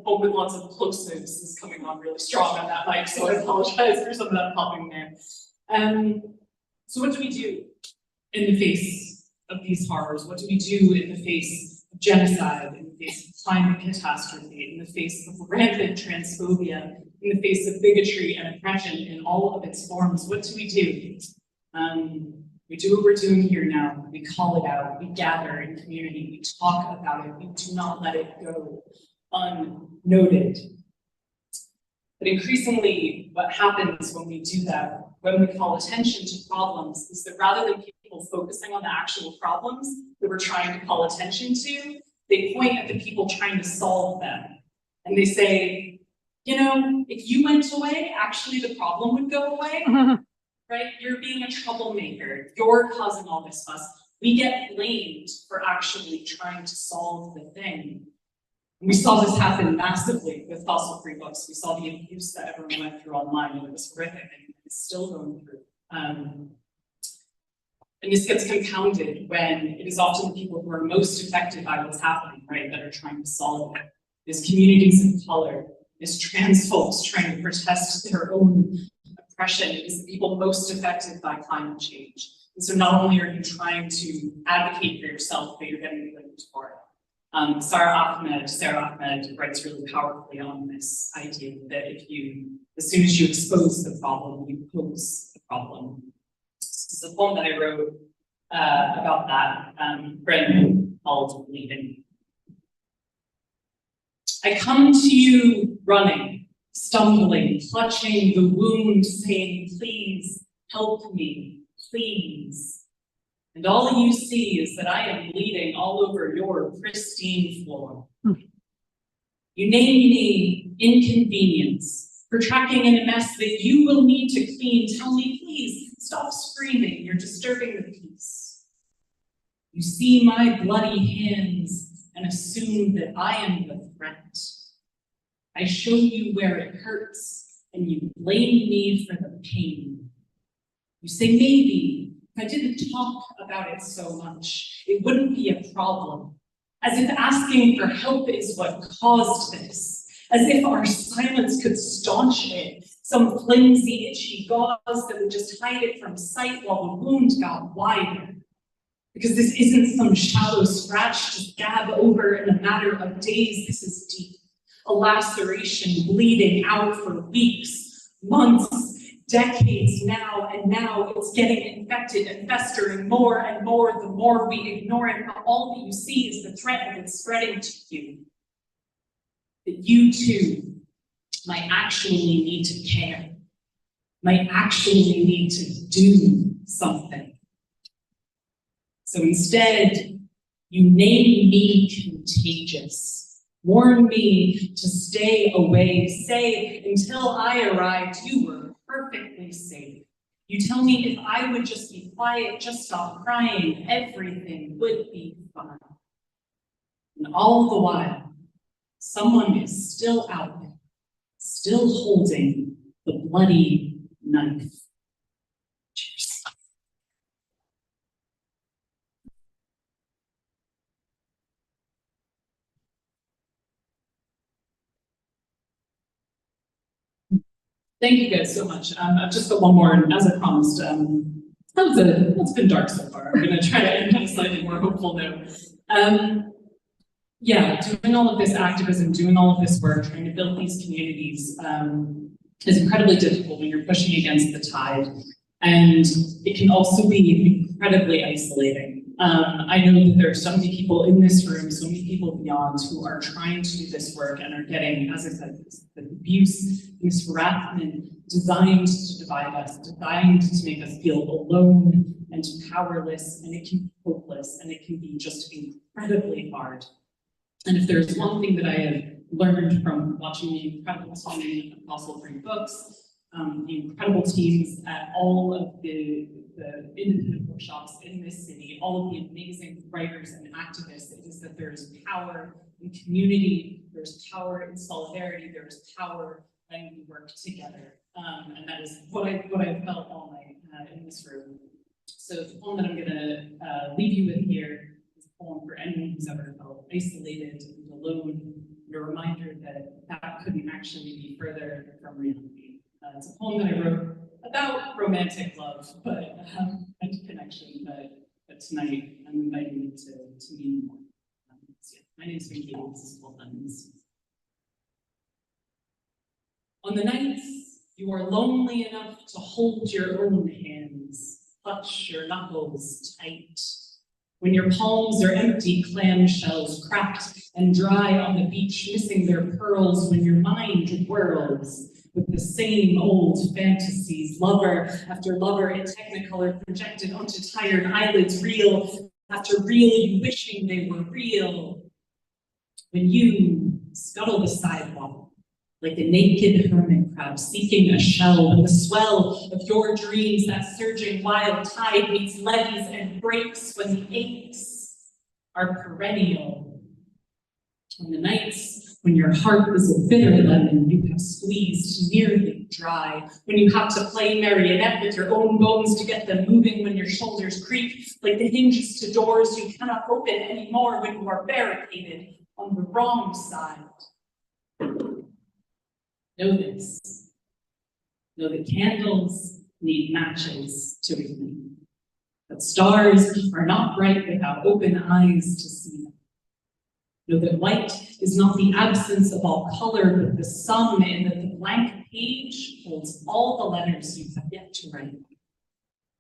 Home with lots of plosives is coming on really strong on that mic, so I apologize for some of that popping there. So what do we do in the face of these horrors? What do we do in the face of genocide, in the face of climate catastrophe, in the face of rampant transphobia, in the face of bigotry and oppression in all of its forms? What do? We do what we're doing here now. We call it out. We gather in community. We talk about it. We do not let it go unnoted. But increasingly, what happens when we do that, when we call attention to problems, is that rather than people focusing on the actual problems that we're trying to call attention to, they point at the people trying to solve them. And they say, you know, if you went away, actually the problem would go away. Right? You're being a troublemaker. You're causing all this fuss. We get blamed for actually trying to solve the thing. And we saw this happen massively with fossil-free books. We saw the abuse that everyone went through online, and it was horrific, and it's still going through. And this gets compounded when it is often the people who are most affected by what's happening, right, that are trying to solve it. There's communities of color, there's trans folks trying to protest their own oppression, is the people most affected by climate change. And so not only are you trying to advocate for yourself, but you're getting blamed for it. Sarah Ahmed writes really powerfully on this idea that as soon as you expose the problem, you pose the problem. This is a poem that I wrote about that, Brendan called Bleeding. I come to you running, stumbling, clutching the wound, saying, please help me, please. And all you see is that I am bleeding all over your pristine floor. You name me inconvenience for tracking in a mess that you will need to clean. Tell me, please, stop screaming, you're disturbing the peace. You see my bloody hands and assume that I am the threat. I show you where it hurts, and you blame me for the pain. You say, maybe, if I didn't talk about it so much, it wouldn't be a problem. As if asking for help is what caused this. As if our silence could staunch it. Some flimsy, itchy gauze that would just hide it from sight while the wound got wider. Because this isn't some shallow scratch to scab over in a matter of days. This is deep. A laceration bleeding out for weeks, months, decades now, and now it's getting infected and festering more and more the more we ignore it. But all that you see is the threat of it spreading to you. That you too might actually need to care, might actually need to do something. So instead, you name me contagious. Warn me to stay away. Say, until I arrived, you were perfectly safe. You tell me if I would just be quiet, just stop crying, everything would be fine. And all the while, someone is still out there, still holding the bloody knife. Cheers. Thank you guys so much. I've just got one more, and as I promised, it's been dark so far. I'm gonna try to end on a slightly more hopeful note. Yeah, doing all of this activism, doing all of this work, trying to build these communities is incredibly difficult when you're pushing against the tide. And it can also be incredibly isolating. I know that there are so many people in this room, so many people beyond who are trying to do this work and are getting, as I said, this abuse, this harassment designed to divide us, designed to make us feel alone and powerless, and it can be hopeless, and it can be just incredibly hard. And if there's one thing that I have learned from watching the incredible team at Fossil Free Books, the incredible teams at all of the independent bookshops in this city, all of the amazing writers and activists, it is that there is power in community, there's power in solidarity, there's power when we work together. And that is what I felt all night in this room. So the poem that I'm gonna leave you with here is a poem for anyone who's ever felt isolated and alone, and a reminder that that couldn't actually be further from reality. It's a poem that I wrote about romantic love, but and connection. But tonight I'm inviting you to mean more. So yeah, my name's Fringe. This is called Lemons. On the nights you are lonely enough to hold your own hands, clutch your knuckles tight. When your palms are empty clamshells, cracked and dry on the beach, missing their pearls, when your mind whirls with the same old fantasies, lover after lover in technicolor projected onto tired eyelids, reel after reel, you wishing they were real. When you scuttle the sidewalk like a naked hermit crab seeking a shell, when the swell of your dreams, that surging wild tide meets levees and breaks, when the aches are perennial. On the nights when your heart is a bitter lemon you have squeezed nearly dry, when you have to play marionette with your own bones to get them moving, when your shoulders creak like the hinges to doors you cannot open anymore, when you are barricaded on the wrong side. Know this. Know that candles need matches to ignite. That stars are not bright without open eyes to see them. Know that white is not the absence of all color, but the sum, and that the blank page holds all the letters you have yet to write.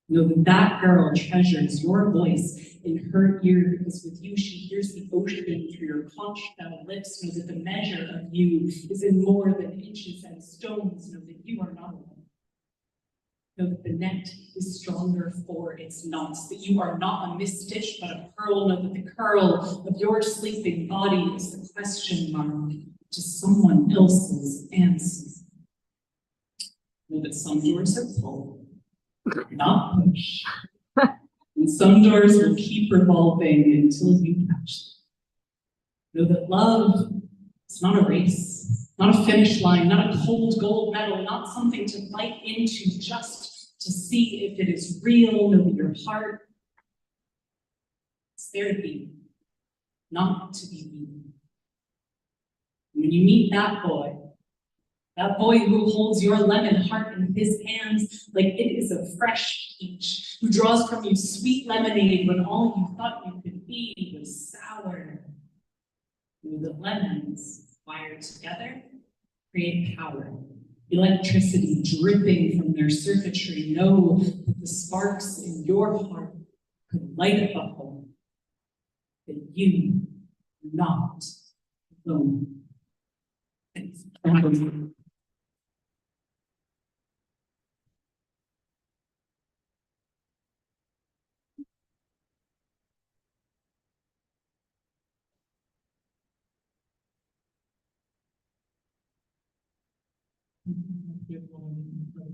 Know that that girl treasures your voice in her ear, because with you she hears the ocean through your conch shell lips. Know that the measure of you is in more than inches and stones. Know that you are not alone. Know that the net is stronger for its knots, that you are not a misstitch but a pearl. Know that the curl of your sleeping body is the question mark to someone else's answer. Know that some doors are full, not pushed, and some doors will keep revolving until you catch them. Know that love is not a race, not a finish line, not a cold gold medal, not something to fight into just to see if it is real. Know that your heart is there to be, not to be beaten. When you meet that boy who holds your lemon heart in his hands like it is a fresh peach, who draws from you sweet lemonade when all you thought you could be was sour. Know that lemons wired together create power. Electricity dripping from their circuitry. Know that the sparks in your heart could light up a home, that you are not alone. Thanks.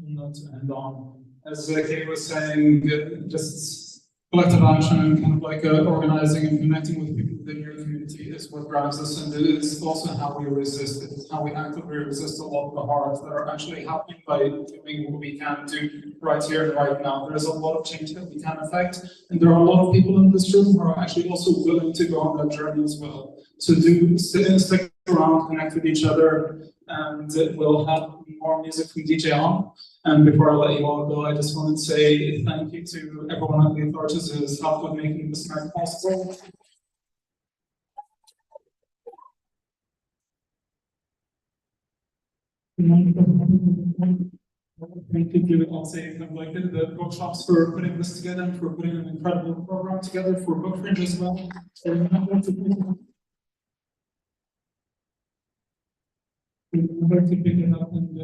Not to end on. As Kay was saying, just collective action and kind of like organizing and connecting with people within your community is what drives us, and it is also how we resist. It is how we actively resist a lot of the harms that are actually happening by doing what we can do right here and right now. There is a lot of change that we can affect, and there are a lot of people in this room who are actually also willing to go on that journey as well. So do stick around, connect with each other, and we'll have more music from DJ on. And before I let you all go, I just want to say thank you to everyone at the authorities who has helped with making this night possible. Thank you to all say like the bookshops for putting this together and for putting an incredible program together for Book Fringe as well. Remember to pick it up and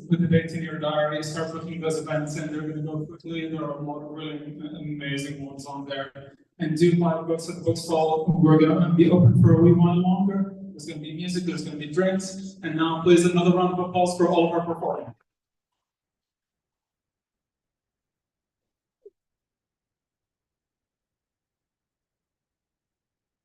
put the dates in your diary, start booking those events, and they're going to go quickly. There are a lot of really amazing ones on there. And do buy books at the bookstall. We're going to be open for a wee while longer. There's going to be music, there's going to be drinks. And now, please, another round of applause for all of our performers.